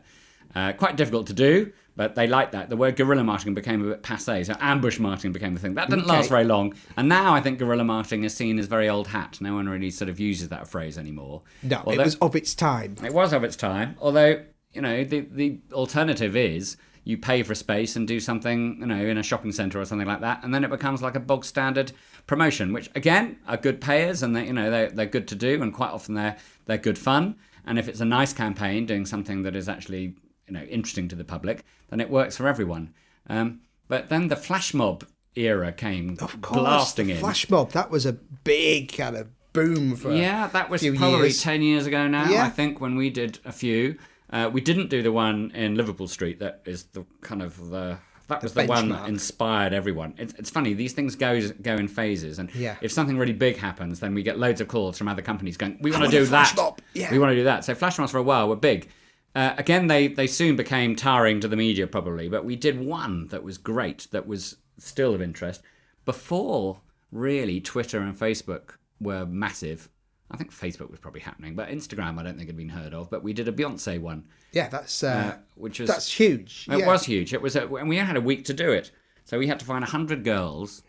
Quite difficult to do, but they liked that. The word guerrilla marketing became a bit passé, so ambush marketing became the thing. That didn't last very long, and now I think guerrilla marketing is seen as very old hat. No one really sort of uses that phrase anymore. No, it was of its time. It was of its time, although, the alternative is you pay for space and do something, in a shopping centre or something like that, and then it becomes like a bog standard promotion, which, again, are good payers, and they're good to do, and quite often they're good fun. And if it's a nice campaign doing something that is actually interesting to the public, then it works for everyone. But then the flash mob era came blasting in. Flash mob, that was a big kind of boom for that was probably years. 10 years ago now, I think, when we did a few. We didn't do the one in Liverpool Street. That is the kind of that was the one that inspired everyone. It's funny, these things go in phases, and if something really big happens, then we get loads of calls from other companies going, we want to do that. We want to do that. So flash mobs for a while were big. Again, they soon became tiring to the media, probably, but we did one that was great, that was still of interest. Before, really, Twitter and Facebook were massive. I think Facebook was probably happening, but Instagram I don't think had been heard of, but we did a Beyonce one. Yeah, that's huge. It was huge. It was, and we had a week to do it. So we had to find 100 girls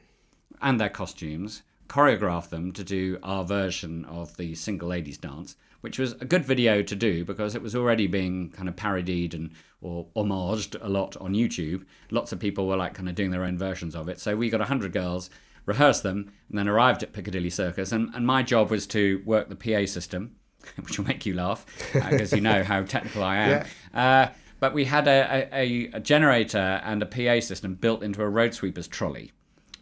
and their costumes, choreograph them to do our version of the Single Ladies Dance, which was a good video to do because it was already being kind of parodied or homaged a lot on YouTube. Lots of people were like kind of doing their own versions of it. So we got 100 girls, rehearsed them, and then arrived at Piccadilly Circus. And my job was to work the PA system, which will make you laugh because you know how technical I am. Yeah. But we had a generator and a PA system built into a road sweeper's trolley.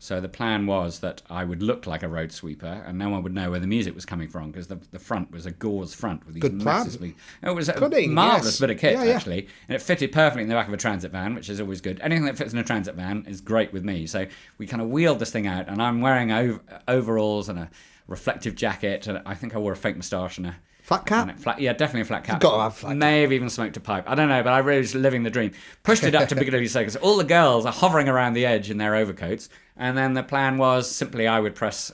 So the plan was that I would look like a road sweeper and no one would know where the music was coming from because the front was a gauze front with these massively... It was a marvellous bit of kit, actually. And it fitted perfectly in the back of a transit van, which is always good. Anything that fits in a transit van is great with me. So we kind of wheeled this thing out and I'm wearing overalls and a reflective jacket and I think I wore a fake moustache and a Flat cap? Yeah, definitely a flat cap. You've got to have flat cap. May have even smoked a pipe. I don't know, but I really was living the dream. Pushed it up to Piccadilly Circus. All the girls are hovering around the edge in their overcoats. And then the plan was simply I would press,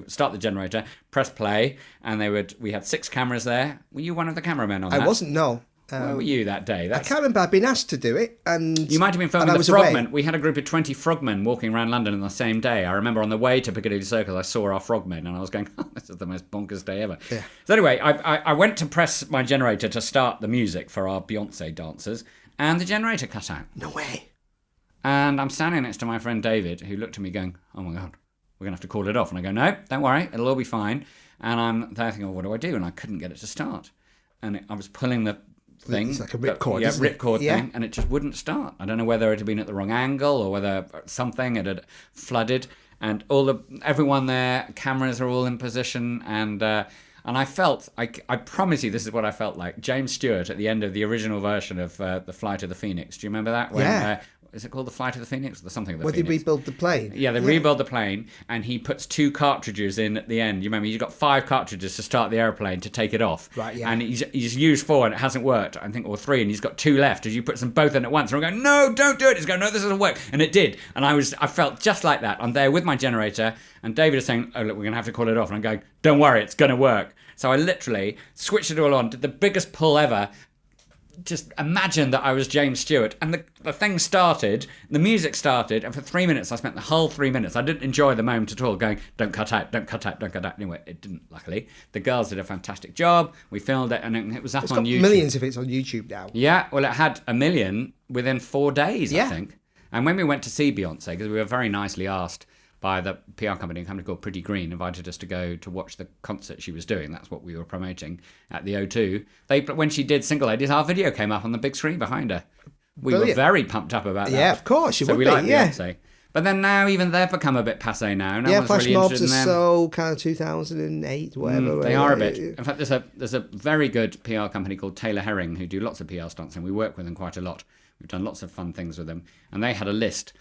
start the generator, press play, and we had 6 cameras there. Were you one of the cameramen on that? I wasn't, no. Where were you that day? I can't remember. I'd been asked to do it, and you might have been filming the frogmen. Frogmen. We had a group of 20 frogmen walking around London on the same day. I remember on the way to Piccadilly Circus, I saw our frogmen, and I was going, "Oh, this is the most bonkers day ever." Yeah. So anyway, I went to press my generator to start the music for our Beyonce dancers, and the generator cut out. No way. And I'm standing next to my friend David, who looked at me going, "Oh my God, we're going to have to call it off." And I go, "No, don't worry, it'll all be fine." And I'm there thinking, "What do I do?" And I couldn't get it to start. And I was pulling the thing. It's like a ripcord, yeah, isn't it? ripcord Yeah. thing, and it just wouldn't start. I don't know whether it had been at the wrong angle or whether something it had flooded. And everyone there, cameras are all in position, and I felt, I promise you, this is what I felt like. James Stewart at the end of the original version of The Flight of the Phoenix. Do you remember that? Yeah. Is it called The Flight of the Phoenix? Or something of the Where Phoenix? they rebuild the plane? Yeah, they rebuild the plane, and he puts 2 cartridges in at the end. You remember, you've got 5 cartridges to start the airplane to take it off. Right, yeah. And he's used 4 and it hasn't worked, I think, or 3, and he's got 2 left. As you put them both in at once, and I'm going, "No, don't do it." He's going, "No, this doesn't work," and it did. And I felt just like that. I'm there with my generator, and David is saying, "Oh look, we're going to have to call it off," and I'm going, "Don't worry, it's going to work." So I literally switched it all on, did the biggest pull ever. Just imagine that I was James Stewart, and the thing started, the music started, and for 3 minutes, I spent the whole 3 minutes, I didn't enjoy the moment at all, going, "Don't cut out, don't cut out, don't cut out." Anyway, it didn't, luckily. The girls did a fantastic job. We filmed it, and it was up on YouTube. Millions of it's on YouTube now. Yeah, well, it had 1 million within 4 days, I think. And when we went to see Beyonce, because we were very nicely asked by the PR company, a company called Pretty Green, invited us to go to watch the concert she was doing. That's what we were promoting at the O2. When she did Single Ladies, our video came up on the big screen behind her. We were very pumped up about that. Yeah, of course, you would we be, like yeah. Beyonce. But then now even they've become a bit passé now. No one's Flash really mobs interested are in them. so kind of 2008, whatever. They are a bit. In fact, there's a very good PR company called Taylor Herring who do lots of PR stunts, and we work with them quite a lot. We've done lots of fun things with them. And they had a list.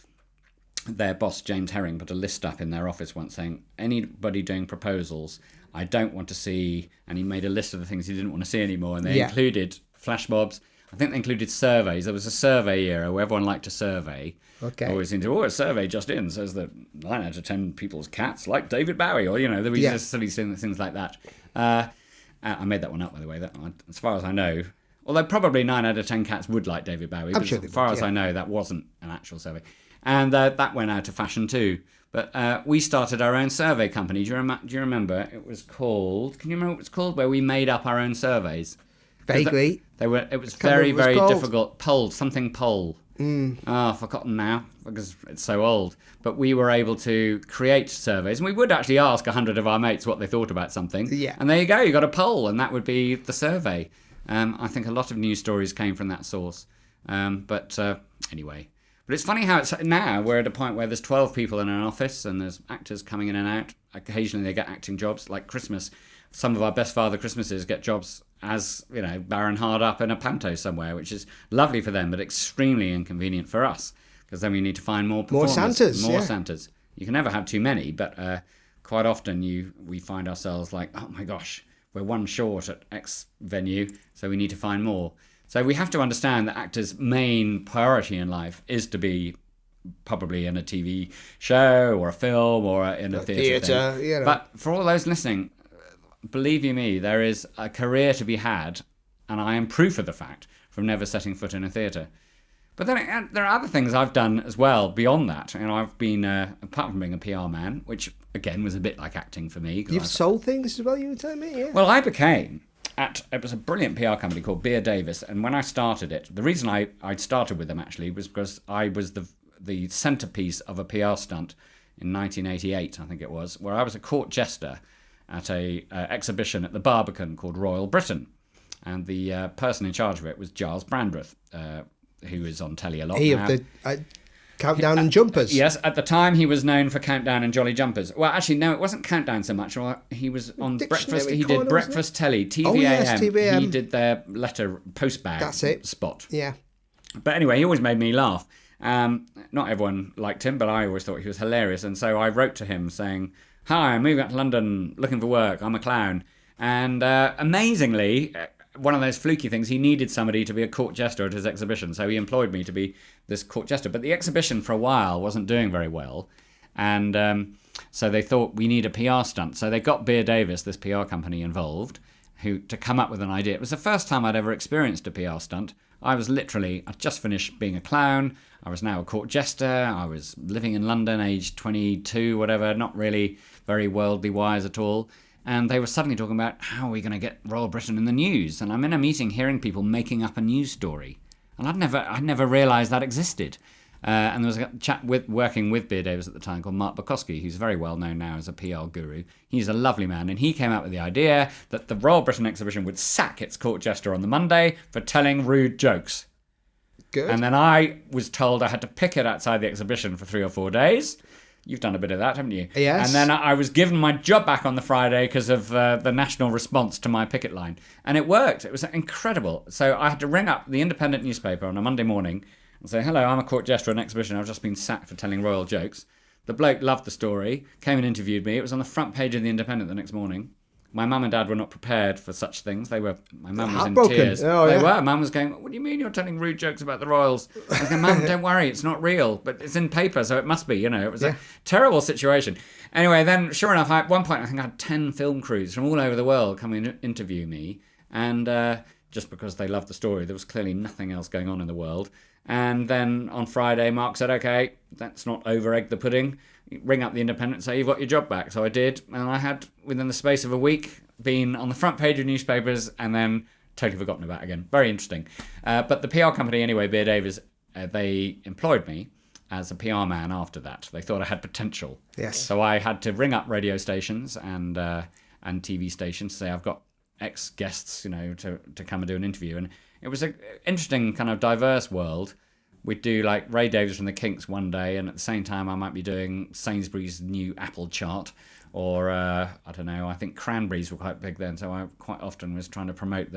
Their boss, James Herring, put a list up in their office once saying, "Anybody doing proposals, I don't want to see," and he made a list of the things he didn't want to see anymore, and they included flash mobs. I think they included surveys. There was a survey era where everyone liked to survey. Okay. Always into, a survey just in says that 9 out of 10 people's cats like David Bowie, or, there were just silly things like that. I made that one up, by the way, as far as I know. Although probably 9 out of 10 cats would like David Bowie, but sure as far as I know, that wasn't an actual survey. And that went out of fashion too. But we started our own survey company. Do you remember? It was called... Can you remember what it was called? Where we made up our own surveys. Vaguely. It was very, very difficult. Something poll. I've forgotten now because it's so old. But we were able to create surveys. And we would actually ask 100 of our mates what they thought about something. Yeah. And there you go. You got a poll. And that would be the survey. I think a lot of news stories came from that source. Anyway... But it's funny how now we're at a point where there's 12 people in an office and there's actors coming in and out. Occasionally they get acting jobs, like Christmas. Some of our best father Christmases get jobs as, Baron hard up in a panto somewhere, which is lovely for them, but extremely inconvenient for us because then we need to find more performers. More Santas. You can never have too many, but quite often we find ourselves like, oh my gosh, we're one short at X venue, so we need to find more. So we have to understand that actors' main priority in life is to be probably in a TV show or a film or in a theatre. But for all those listening, believe you me, there is a career to be had, and I am proof of the fact from never setting foot in a theatre. But then there are other things I've done as well beyond that. I've been, apart from being a PR man, which again was a bit like acting for me. You've sold things as well, you were telling me? Yeah. Well, I became... it was a brilliant PR company called Beer Davis, and when I started it, the reason I started with them actually was because I was the centerpiece of a PR stunt in 1988, I think it was, where I was a court jester at a exhibition at the Barbican called Royal Britain, and the person in charge of it was Giles Brandreth, who is on telly a lot now. Of the Countdown and Jumpers. Yes, at the time he was known for Countdown and Jolly Jumpers. Well, actually, no, it wasn't Countdown so much. He was on Breakfast. He did Breakfast Telly, TVAM. TVAM. He did their letter postbag spot. Yeah. But anyway, he always made me laugh. Not everyone liked him, but I always thought he was hilarious. And so I wrote to him saying, "Hi, I'm moving out to London, looking for work. I'm a clown." And amazingly, one of those fluky things, he needed somebody to be a court jester at his exhibition. So he employed me to be this court jester. But the exhibition for a while wasn't doing very well. And so they thought, we need a PR stunt. So they got Beer Davis, this PR company, involved to come up with an idea. It was the first time I'd ever experienced a PR stunt. I'd just finished being a clown. I was now a court jester. I was living in London, aged 22, whatever, not really very worldly wise at all. And they were suddenly talking about, how are we going to get Royal Britain in the news? And I'm in a meeting hearing people making up a news story. And I'd never realised that existed. And there was a chap working with Beer Davis at the time called Mark Bukowski, who's very well known now as a PR guru. He's a lovely man, and he came up with the idea that the Royal Britain exhibition would sack its court jester on the Monday for telling rude jokes. Good. And then I was told I had to picket outside the exhibition for 3 or 4 days. You've done a bit of that, haven't you? Yes. And then I was given my job back on the Friday because of the national response to my picket line. And it worked. It was incredible. So I had to ring up the Independent newspaper on a Monday morning and say, hello, I'm a court jester at an exhibition. I've just been sacked for telling royal jokes. The bloke loved the story, came and interviewed me. It was on the front page of the Independent the next morning. My mum and dad were not prepared for such things. My mum was in tears. Oh, they yeah. were. Mum was going, what do you mean you're telling rude jokes about the royals? I was going, Mum, don't worry, it's not real. But it's in paper, so it must be, It was a terrible situation. Anyway, then, sure enough, at one point, I think I had 10 film crews from all over the world come and interview me. And just because they loved the story, there was clearly nothing else going on in the world. And then on Friday, Mark said, okay, let's not over-egg the pudding. Ring up the Independent and say, you've got your job back. So I did. And I had, within the space of a week, been on the front page of newspapers and then totally forgotten about again. Very interesting. But the PR company, anyway, Beer Davis, they employed me as a PR man after that. They thought I had potential. Yes. So I had to ring up radio stations and TV stations to say, I've got X guests, to come and do an interview. And it was an interesting kind of diverse world. We'd do like Ray Davies from the Kinks one day, and at the same time I might be doing Sainsbury's new Apple chart, or I don't know, I think cranberries were quite big then, so I quite often was trying to promote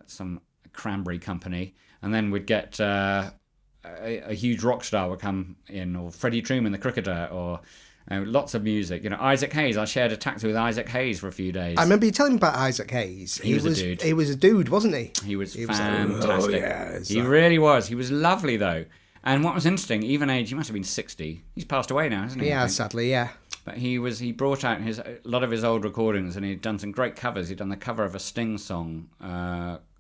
some cranberry company. And then we'd get a huge rock star would come in, or Freddie Truman, the cricketer, or lots of music. Isaac Hayes. I shared a taxi with Isaac Hayes for a few days. I remember you telling me about Isaac Hayes. He was a dude. He was a dude, wasn't he? He was fantastic. Yes. He really was. He was lovely, though. And what was interesting, even age, he must have been 60. He's passed away now, hasn't he? Yeah, sadly, yeah. But he brought out a lot of his old recordings, and he'd done some great covers. He'd done the cover of a Sting song.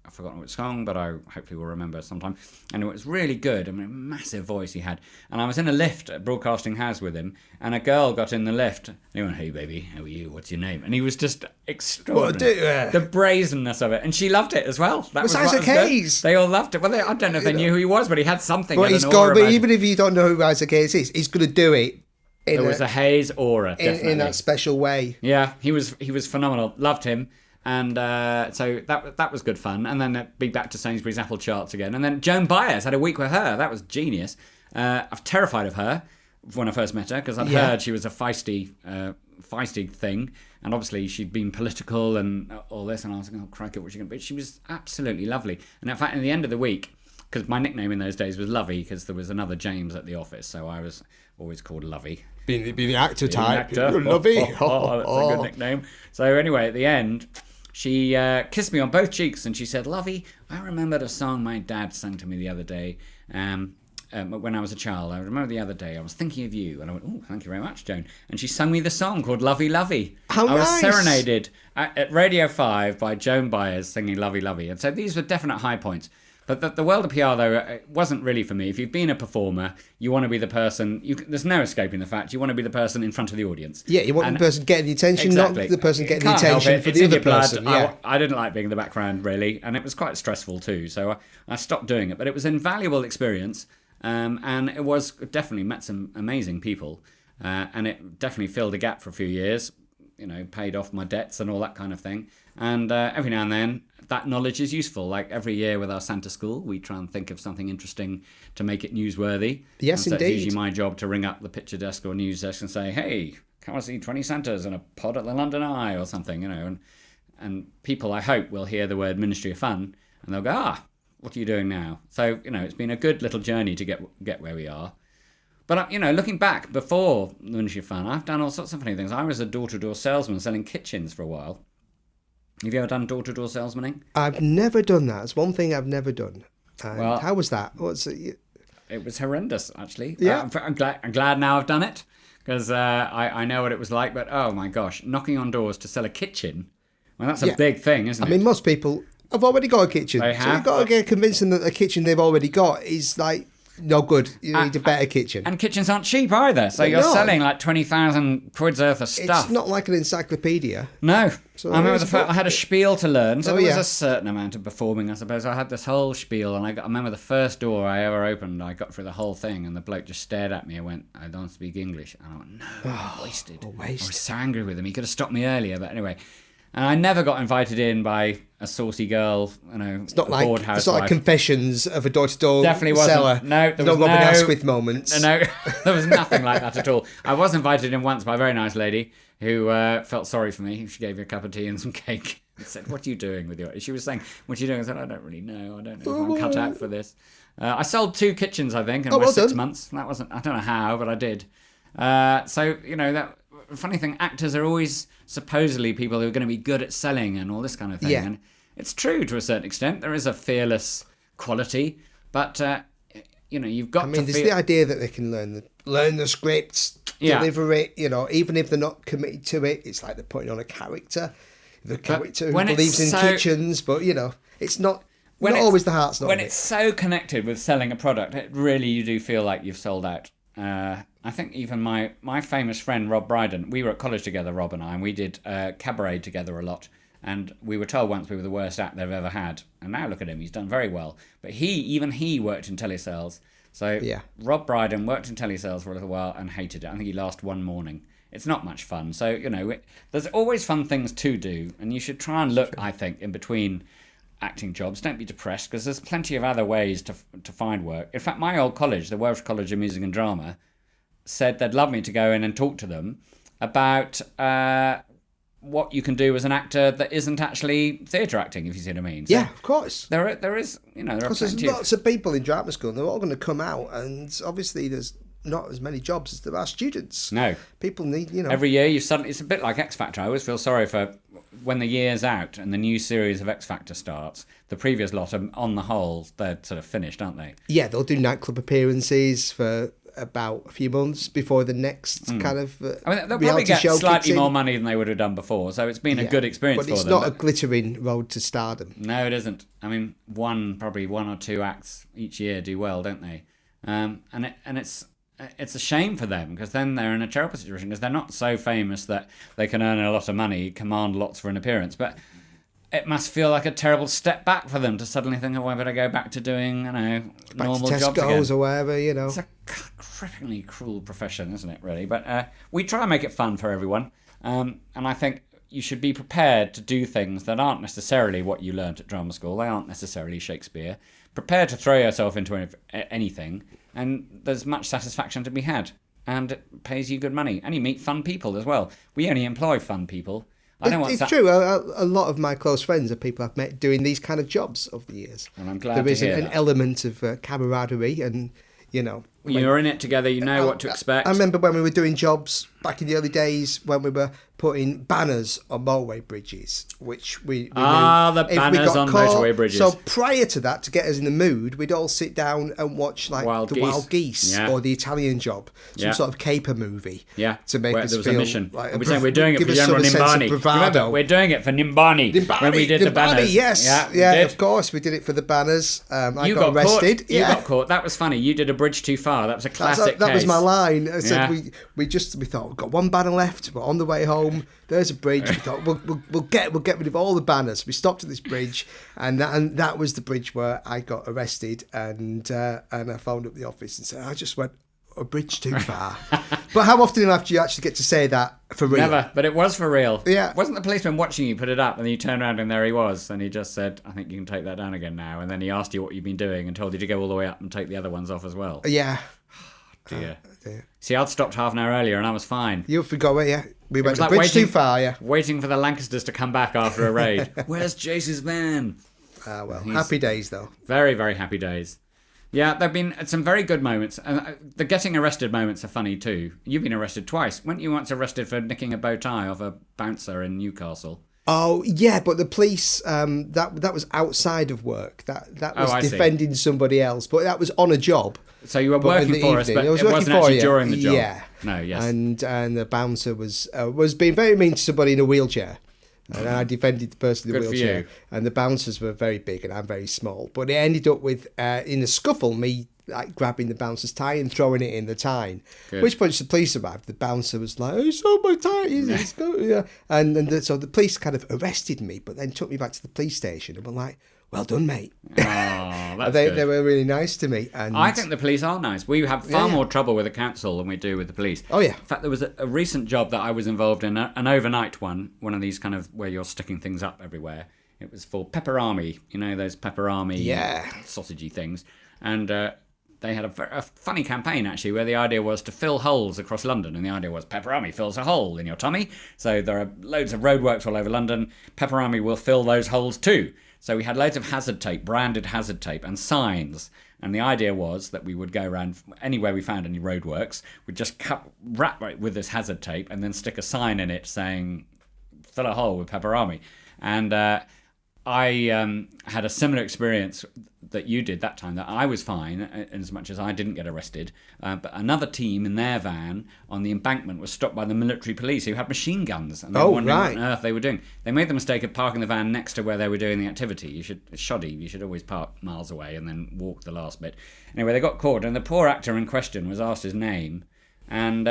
I've forgotten which song, but I hopefully will remember sometime. And it was really good. I mean, a massive voice he had. And I was in a lift at Broadcasting House with him, and a girl got in the lift. And he went, hey, baby, how are you? What's your name? And he was just extraordinary. The brazenness of it. And she loved it as well. That was Isaac Hayes. They all loved it. Well, I don't know if they knew who he was, but he had something. But even if you don't know who Isaac Hayes is, he's going to do it. It was a Hayes aura, definitely. In that special way. Yeah, he was phenomenal. Loved him. And so that was good fun. And then be back to Sainsbury's Apple charts again. And then Joan Baez, had a week with her. That was genius. I was terrified of her when I first met her, because I'd heard she was a feisty thing. And obviously she'd been political and all this. And I was like, oh, crikey, what's she going to be? She was absolutely lovely. And in fact, at the end of the week, because my nickname in those days was Lovey, because there was another James at the office. So I was always called Lovey. Being the actor type. Lovey. That's a good nickname. So anyway, at the end, she kissed me on both cheeks and she said, Lovey, I remembered a song my dad sang to me the other day when I was a child. I remember the other day I was thinking of you. And I went, oh, thank you very much, Joan. And she sung me the song called Lovey Lovey. How I was nice. serenaded at Radio 5 by Joan Baez singing Lovey Lovey. And so these were definite high points. But the world of PR, though, it wasn't really for me. If you've been a performer, you want to be the person... there's no escaping the fact. You want to be the person in front of the audience. Yeah, you want the person getting the attention, exactly. not the person getting the attention for the other person. Yeah. I didn't like being in the background, really, and it was quite stressful, too. So I stopped doing it. But it was an invaluable experience, and it was definitely met some amazing people, and it definitely filled a gap for a few years, paid off my debts and all that kind of thing. And every now and then, that knowledge is useful. Like every year with our Santa School, we try and think of something interesting to make it newsworthy. Yes, and so indeed. It's usually my job to ring up the picture desk or news desk and say, hey, come and see 20 Santas and a pod at the London Eye or something, And people, I hope, will hear the word Ministry of Fun and they'll go, what are you doing now? So, it's been a good little journey to get where we are. But, looking back, before the Ministry of Fun, I've done all sorts of funny things. I was a door-to-door salesman selling kitchens for a while. Have you ever done door-to-door salesmaning? I've never done that. It's one thing I've never done. And Well- how was that? What's it? It was horrendous, actually. Yeah. I'm glad now I've done it, because I know what it was like. But oh my gosh, knocking on doors to sell a kitchen, well, that's a Yeah. big thing, isn't it? I mean, most people have already got a kitchen. They So have. you've got to get convince them that the kitchen they've already got is like no good. You need a better kitchen. And kitchens aren't cheap either, so you're no. selling like 20,000 quid's worth of stuff. It's not like an encyclopedia. No. So I remember there's I had a spiel to learn, so Oh, there was yeah. a certain amount of performing, I suppose. I had this whole spiel, and I remember the first door I ever opened, I got through the whole thing, and the bloke just stared at me and went, "I don't speak English." And I went, "No, I'm wasted." I was so angry with him. He could have stopped me earlier, but anyway. And I never got invited in by a saucy girl, It's not like bored it's not like housewife. Confessions of a door-to-door Definitely wasn't. seller. No, there no was Robin no- Asquith moments. No, there was nothing like that at all. I was invited in once by a very nice lady who felt sorry for me. She gave me a cup of tea and some cake. I said, "What are you doing with your..." She was saying, "What are you doing?" I said, "I don't really know. I don't know if I'm cut out for this." I sold 2 kitchens, I think, in well 6 done. months. That wasn't... I don't know how, but I did. So, that funny thing, actors are always supposedly people who are going to be good at selling and all this kind of thing. Yeah. And it's true to a certain extent. There is a fearless quality, but you've got I mean, to there's feel... the idea that they can learn the scripts, Yeah. deliver it. Even if they're not committed to it, it's like they're putting on a character. The character who when it's believes in so- kitchens, but it's not. Not it's- always the heart's not when in it's it. so connected with selling a product, it really, you do feel like you've sold out. I think even my famous friend Rob Brydon, we were at college together, Rob and I, and we did cabaret together a lot. And we were told once we were the worst act they've ever had. And now look at him, he's done very well. But he worked in telesales. So Yeah. Rob Brydon worked in telesales for a little while and hated it. I think he lasted one morning. It's not much fun. So, there's always fun things to do. And you should try and look, I think, in between acting jobs. Don't be depressed, because there's plenty of other ways to find work. In fact, my old college, the Welsh College of Music and Drama, said they'd love me to go in and talk to them about what you can do as an actor that isn't actually theatre acting, if you see what I mean. So Yeah, of course. there is, there are Because there's plenty of... lots of people in drama school, and they're all going to come out, and obviously there's not as many jobs as there are students. No. People need, Every year it's a bit like X Factor. I always feel sorry for when the year's out and the new series of X Factor starts. The previous lot are, on the whole, they're sort of finished, aren't they? Yeah, they'll do nightclub appearances for about a few months before the next kind of I mean, they'll probably reality get show slightly kicks in. more money than they would have done before, so it's been a good experience but for it's them. not a glittering road to stardom. No, it isn't. I mean, probably one or two acts each year do well, don't they? And it's a shame for them, because then they're in a terrible situation, because they're not so famous that they can earn a lot of money, command lots for an appearance, but it must feel like a terrible step back for them to suddenly think, "Oh, I better go back to doing, normal Back to jobs again." Tesco's or wherever, It's a cripplingly cruel profession, isn't it, really? But we try and make it fun for everyone. And I think you should be prepared to do things that aren't necessarily what you learnt at drama school. They aren't necessarily Shakespeare. Prepare to throw yourself into anything, and there's much satisfaction to be had. And it pays you good money. And you meet fun people as well. We only employ fun people. It's true. A lot of my close friends are people I've met doing these kind of jobs over the years. And I'm glad there to is hear an that. element of camaraderie, and You're in it together, you know what to expect. I remember when we were doing jobs back in the early days when we were putting banners on motorway bridges, which we knew the if we banners got on caught. motorway bridges. So prior to that, to get us in the mood, we'd all sit down and watch like Wild the Geese. Wild Geese Yeah. or the Italian Job, some Yeah. sort of caper movie. Yeah, to make where us there was feel a mission. like We're saying we're doing it give for us General some sense of Nimbani. bravado. Remember, we're doing it for Nimbani when we did the banners. Yes, we yeah, did. of course, we did it for the banners. I You got arrested. Caught. You got caught. That was funny. You did a bridge too far. That was a classic That was case. my line. I said Yeah. we thought we've got one banner left. We're on the way home. There's a bridge. We thought we'll get rid of all the banners. We stopped at this bridge, and that was the bridge where I got arrested. And I phoned up the office and said I just went a bridge too far. But how often enough do you actually get to say that for real? Never, but it was for real. Yeah. Wasn't the policeman watching you put it up, and then you turned around and there he was, and he just said, "I think you can take that down again now." And then he asked you what you've been doing and told you to go all the way up and take the other ones off as well. Yeah. Dear. Dear. See, I'd stopped half an hour earlier and I was fine. You forgot it, yeah. We went was a like bridge too far, yeah. Waiting for the Lancasters to come back after a raid. Where's Jace's van? Ah, well, happy days though. Very, very happy days. Yeah, there have been some very good moments. And the getting arrested moments are funny too. You've been arrested twice. Weren't you once arrested for nicking a bow tie off a bouncer in Newcastle? Oh yeah, but the police that was outside of work. That was defending somebody else, but that was on a job. So you were working for us, but it wasn't actually during the job. Yeah. No. Yes. And the bouncer was being very mean to somebody in a wheelchair. And I defended the person in the wheelchair. For you. And the bouncers were very big and I'm very small. But it ended up with, in a scuffle, me like grabbing the bouncer's tie and throwing it in the Tyne. Good. Which point the police arrived. The bouncer was like, "Oh, it's on my tie." Yeah. So the police kind of arrested me, but then took me back to the police station and were like, "Well done, mate." Oh, that's they, good. They were really nice to me. And I think the police are nice. We have far more trouble with the council than we do with the police. Oh, yeah. In fact, there was a recent job that I was involved in, an overnight one of these kind of where you're sticking things up everywhere. It was for Pepperami, those Pepperami sausagey things. And they had a funny campaign, actually, where the idea was to fill holes across London. And the idea was Pepperami fills a hole in your tummy. So there are loads of roadworks all over London. Pepperami will fill those holes too. So we had loads of hazard tape, branded hazard tape, and signs. And the idea was that we would go around anywhere we found any roadworks, we'd just wrap it with this hazard tape and then stick a sign in it saying, "Fill a hole with Pepperami." And I had a similar experience that you did that time, that I was fine, as much as I didn't get arrested. But another team in their van on the embankment was stopped by the military police who had machine guns. And they were wondering what on earth they were doing. They made the mistake of parking the van next to where they were doing the activity. It's shoddy. You should always park miles away and then walk the last bit. Anyway, they got caught, and the poor actor in question was asked his name. And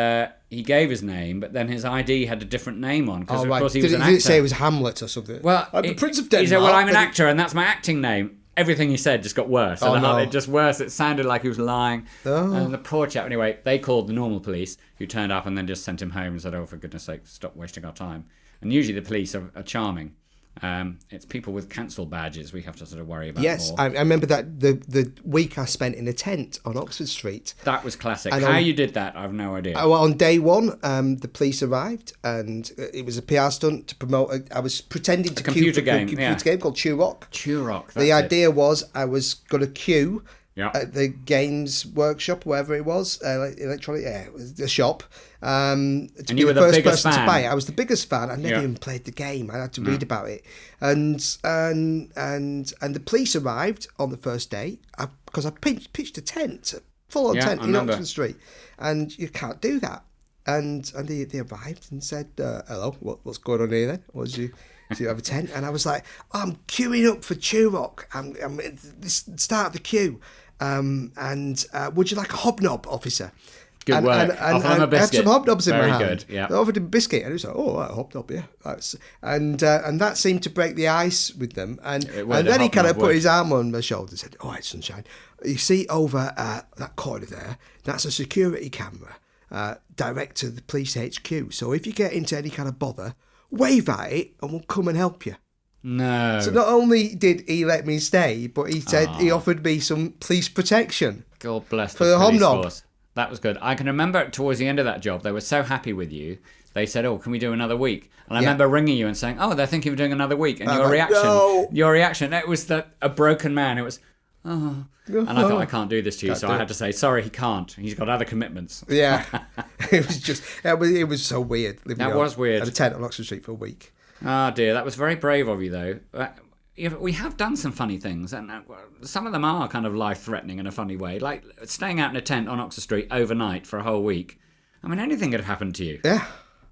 he gave his name, but then his ID had a different name on, because of course he was an actor. Did it say it was Hamlet or something? Well, I'm the Prince of Denmark. He said, "Well, I'm an actor, and that's my acting name." Everything he said just got worse. It just worse. It sounded like he was lying. Oh. And the poor chap. Anyway, they called the normal police, who turned up and then just sent him home and said, "Oh, for goodness sake, stop wasting our time." And usually the police are charming. It's people with council badges we have to sort of worry about. Yes, more. I remember that the week I spent in a tent on Oxford Street. That was classic. How you did that, I have no idea. Well, on day one, the police arrived, and it was a PR stunt to promote. I was pretending to queue a computer game called Turok. Turok. The idea was I was going to queue at the Games Workshop, wherever it was, electronic. Yeah, it was the shop. And you were the first person to buy it. I was the biggest fan. I never even played the game. I had to read about it, and the police arrived on the first day because I pitched a tent, full-on tent in Oxford Street, and you can't do that. And they arrived and said, "Hello, what's going on here then? Do you have a tent?" And I was like, "I'm queuing up for Turok. I'm at the start of the queue. And would you like a hobnob, officer?" Good work. And I had some hobnobs in my hand. Very good, yeah. I offered him a biscuit, and he was like, "Oh, a hobnob, yeah." And that seemed to break the ice with them. And then he kind of put his arm on my shoulder and said, "All right, sunshine, you see over that corner there, that's a security camera direct to the police HQ. So if you get into any kind of bother, wave at it and we'll come and help you." No. So not only did he let me stay, but he said he offered me some police protection. God bless for the police hobnob. Force. That was good. I can remember towards the end of that job, they were so happy with you. They said, "Oh, can we do another week?" And I remember ringing you and saying, "Oh, they're thinking of doing another week." And your reaction, it was a broken man. It was, "Oh." And I thought, I can't do this to you. I had to say, "Sorry, he can't. He's got other commitments." Yeah. It was so weird. That was weird. At a tent on Oxford Street for a week. Oh dear, that was very brave of you, though. We have done some funny things, and some of them are kind of life-threatening in a funny way, like staying out in a tent on Oxford Street overnight for a whole week. I mean, anything could have happened to you. Yeah.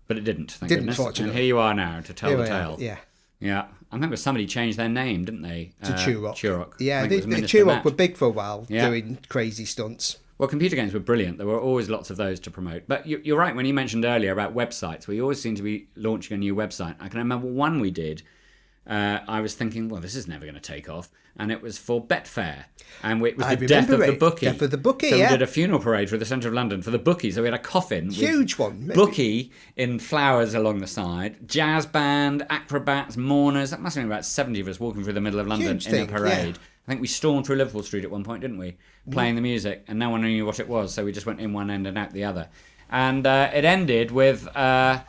But it didn't, thank goodness. Fortunately. And here you are now to tell the tale. Yeah. Yeah. I remember somebody changed their name, didn't they? To Turok. Turok. Yeah, the Turok were big for a while, doing crazy stunts. Well, computer games were brilliant. There were always lots of those to promote. But you're right, when you mentioned earlier about websites, we always seem to be launching a new website. I can remember one we did. I was thinking, well, this is never going to take off. And it was for Betfair. And it was the death of the bookie. Death of the bookie, so we did a funeral parade through the centre of London for the bookie. So we had a coffin. Huge one. Maybe. Bookie in flowers along the side. Jazz band, acrobats, mourners. That must have been about 70 of us walking through the middle of London in a parade. Yeah. I think we stormed through Liverpool Street at one point, didn't we? Playing the music. And no one knew what it was. So we just went in one end and out the other. And it ended with the...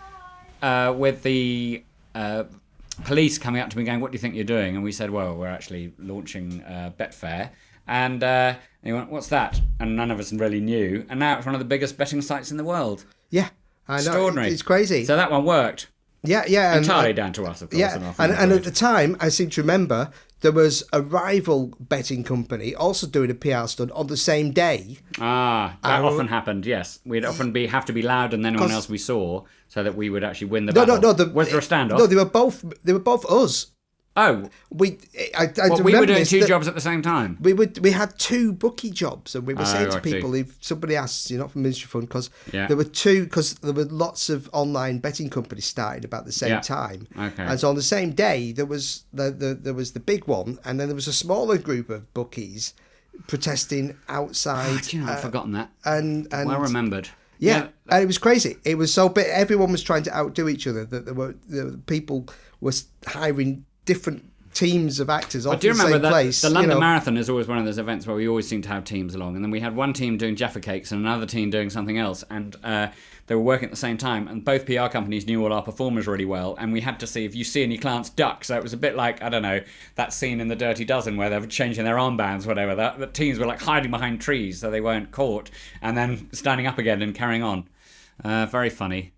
police coming up to me going, "What do you think you're doing?" And we said, "Well, we're actually launching Betfair." And he went, "What's that?" And none of us really knew. And now it's one of the biggest betting sites in the world. Yeah, I know. Extraordinary. It's crazy. So that one worked. Yeah. Entirely down to us, of course. Yeah, and at the time, I seem to remember, there was a rival betting company also doing a PR stunt on the same day. That often happened, yes. We'd often have to be louder than anyone else we saw so that we would actually win the battle. No. Was there a standoff? No, they were both us. Oh. We were doing two jobs at the same time? We had two bookie jobs, and we were saying to people, if somebody asks, you're not from Ministry Fund, because there were two, because there were lots of online betting companies starting about the same time. Okay. And so on the same day, there was the big one, and then there was a smaller group of bookies protesting outside. I've forgotten that. And well remembered. Yeah, and it was crazy. It was so big. Everyone was trying to outdo each other. That people were hiring different teams of actors off the same place. The London Marathon is always one of those events where we always seem to have teams along, and then we had one team doing Jaffa Cakes and another team doing something else, and they were working at the same time, and both PR companies knew all our performers really well, and we had to see if you see any clients duck. So it was a bit like, I don't know, that scene in The Dirty Dozen where they were changing their armbands, whatever. The teams were like hiding behind trees so they weren't caught, and then standing up again and carrying on. Very funny.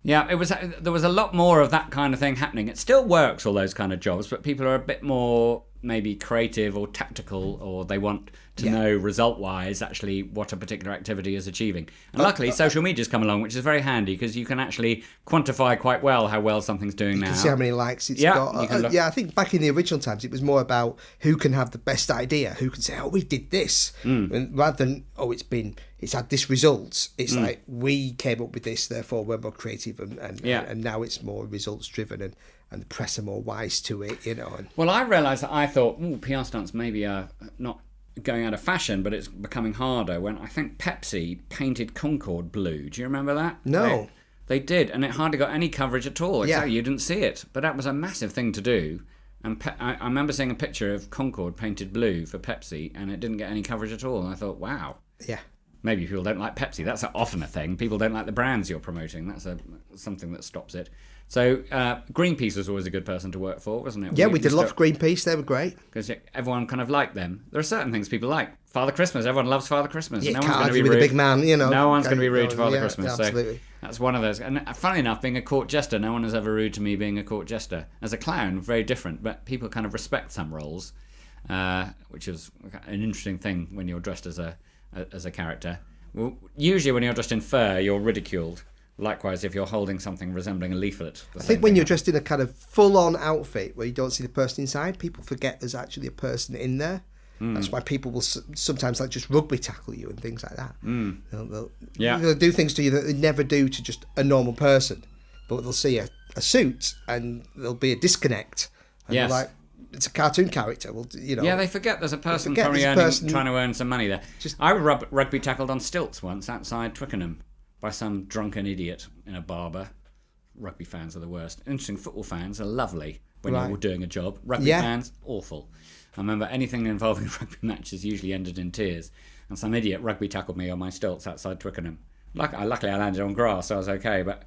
Yeah, there was a lot more of that kind of thing happening. It still works, all those kind of jobs, but people are a bit more maybe creative or tactical, or they want to know result-wise actually what a particular activity is achieving. And luckily, social media's come along, which is very handy because you can actually quantify quite well how well something's doing now. You can see how many likes it's got. I think back in the original times, it was more about who can have the best idea, who can say, oh, we did this, and rather than, oh, it's had this result. It's like, we came up with this, therefore we're more creative, and now it's more results driven, and the press are more wise to it, Well, I realised that I thought, PR stunts maybe are not going out of fashion, but it's becoming harder, when I think Pepsi painted Concorde blue. Do you remember that? No. They did, and it hardly got any coverage at all. Exactly, you didn't see it. But that was a massive thing to do. And I remember seeing a picture of Concorde painted blue for Pepsi, and it didn't get any coverage at all. And I thought, wow. Yeah. Maybe people don't like Pepsi. That's often a thing. People don't like the brands you're promoting. That's something that stops it. So Greenpeace was always a good person to work for, wasn't it? Yeah, we did a lot for Greenpeace. They were great. Because everyone kind of liked them. There are certain things people like. Father Christmas. Everyone loves Father Christmas. Yeah, no one's going to be rude. The big man, No one's going to be rude to Father Christmas. Absolutely. So that's one of those. And funny enough, being a court jester, no one is ever rude to me being a court jester. As a clown, very different. But people kind of respect some roles, which is an interesting thing when you're dressed as a character. Well, usually when you're dressed in fur, you're ridiculed. Likewise, if you're holding something resembling a leaflet. I think when you're dressed in a kind of full-on outfit where you don't see the person inside, people forget there's actually a person in there. That's why people will sometimes like just rugby tackle you and things like that. They'll do things to you that they never do to just a normal person. But they'll see a suit and there'll be a disconnect. And they're like, it's a cartoon character. Well, Yeah, they forget there's a person trying to earn some money there. I was rugby tackled on stilts once outside Twickenham by some drunken idiot in a barber. Rugby fans are the worst. Interesting, football fans are lovely when you're doing a job. Rugby fans, awful. I remember anything involving rugby matches usually ended in tears. And some idiot rugby tackled me on my stilts outside Twickenham. Luckily I landed on grass, so I was okay. But,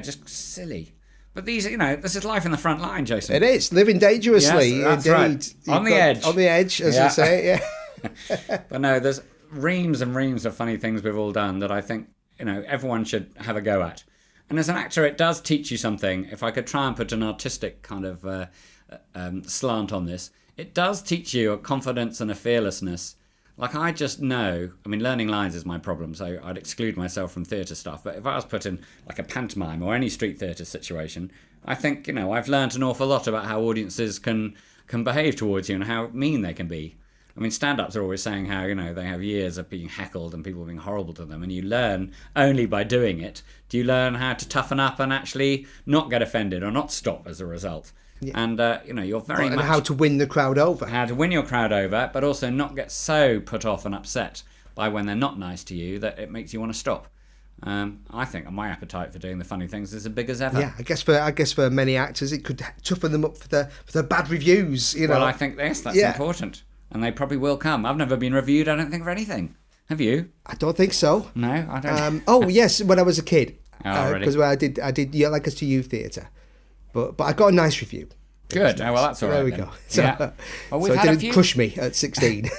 just silly. But these, this is life in the front line, Jason. It is. Living dangerously, yes, that's indeed. Right. On the edge. On the edge, as you say, But no, there's reams and reams of funny things we've all done that I think, everyone should have a go at. And as an actor, it does teach you something. If I could try and put an artistic kind of slant on this, it does teach you a confidence and a fearlessness. Like, I just know, learning lines is my problem, so I'd exclude myself from theatre stuff. But if I was put in like a pantomime or any street theatre situation, I think, I've learnt an awful lot about how audiences can behave towards you and how mean they can be. Stand-ups are always saying how, they have years of being heckled and people being horrible to them, and you learn only by doing it. Do you learn how to toughen up and actually not get offended or not stop as a result? Yeah. And, you're very much... And how to win the crowd over. How to win your crowd over, but also not get so put off and upset by when they're not nice to you that it makes you want to stop. I think my appetite for doing the funny things is as big as ever. Yeah, I guess for many actors it could toughen them up for the bad reviews. Well, I think that's important. And they probably will come. I've never been reviewed, I don't think, for anything. Have you? I don't think so. No, I don't. Oh, yes, when I was a kid. Really? Because I did Like Us to You theatre. But I got a nice review. Good. Nice. Oh, well, that's all right. There we then. go. So, Well, so it didn't crush me at 16.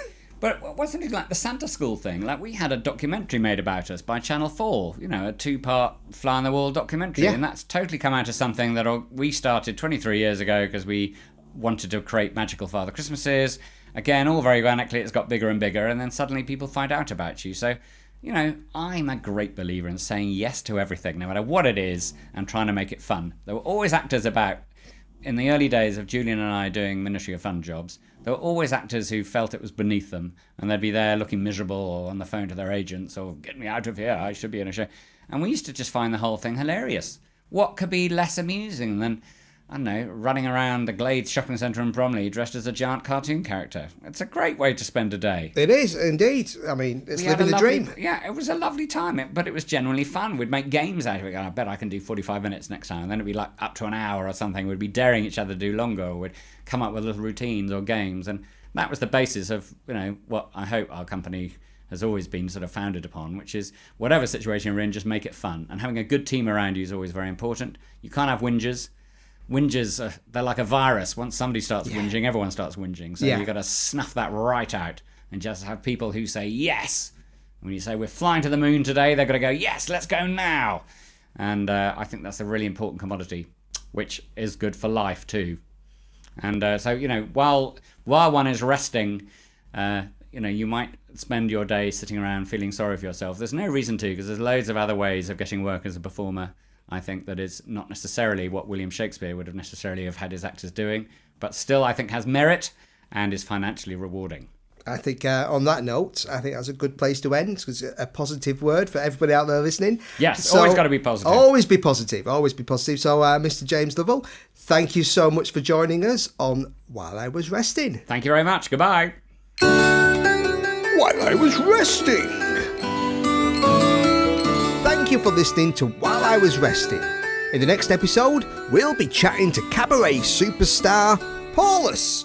But wasn't it like the Santa School thing? Like, we had a documentary made about us by Channel 4, you know, a 2-part fly-on-the-wall documentary. Yeah. And that's totally come out of something that we started 23 years ago because we wanted to create magical Father Christmases. Again, all very organically, it's got bigger and bigger, and then suddenly people find out about you. So, you know, I'm a great believer in saying yes to everything, no matter what it is, and trying to make it fun. There were always actors about. In the early days of Julian and I doing Ministry of Fun jobs, there were always actors who felt it was beneath them, and they'd be there looking miserable or on the phone to their agents or, get me out of here, I should be in a show. And we used to just find the whole thing hilarious. What could be less amusing than, I don't know, running around the Glades shopping centre in Bromley dressed as a giant cartoon character? It's a great way to spend a day. It is, indeed. I mean, it's living the dream. Yeah, it was a lovely time, but it was genuinely fun. We'd make games out of it. I bet I can do 45 minutes next time. And then it'd be like up to an hour or something. We'd be daring each other to do longer, or we'd come up with little routines or games. And that was the basis of, you know, what I hope our company has always been sort of founded upon, which is whatever situation you're in, just make it fun. And having a good team around you is always very important. You can't have whingers. Whingers, they're like a virus. Once somebody starts whinging, everyone starts whinging. So you've got to snuff that right out and just have people who say yes. When you say, we're flying to the moon today, they've got to go, yes, let's go now. And I think that's a really important commodity, which is good for life too. And so, you know, while one is resting, you know, you might spend your day sitting around feeling sorry for yourself. There's no reason to, because there's loads of other ways of getting work as a performer. I think that is not necessarily what William Shakespeare would have necessarily have had his actors doing, but still I think has merit and is financially rewarding. I think on that note, I think that's a good place to end, because it's a positive word for everybody out there listening. Yes, so, always got to be positive. Always be positive, always be positive. So, Mr. James Lovell, thank you so much for joining us on While I Was Resting. Thank you very much. Goodbye. While I Was Resting. Thank you for listening to While I Was Resting. In the next episode, we'll be chatting to cabaret superstar Paulus.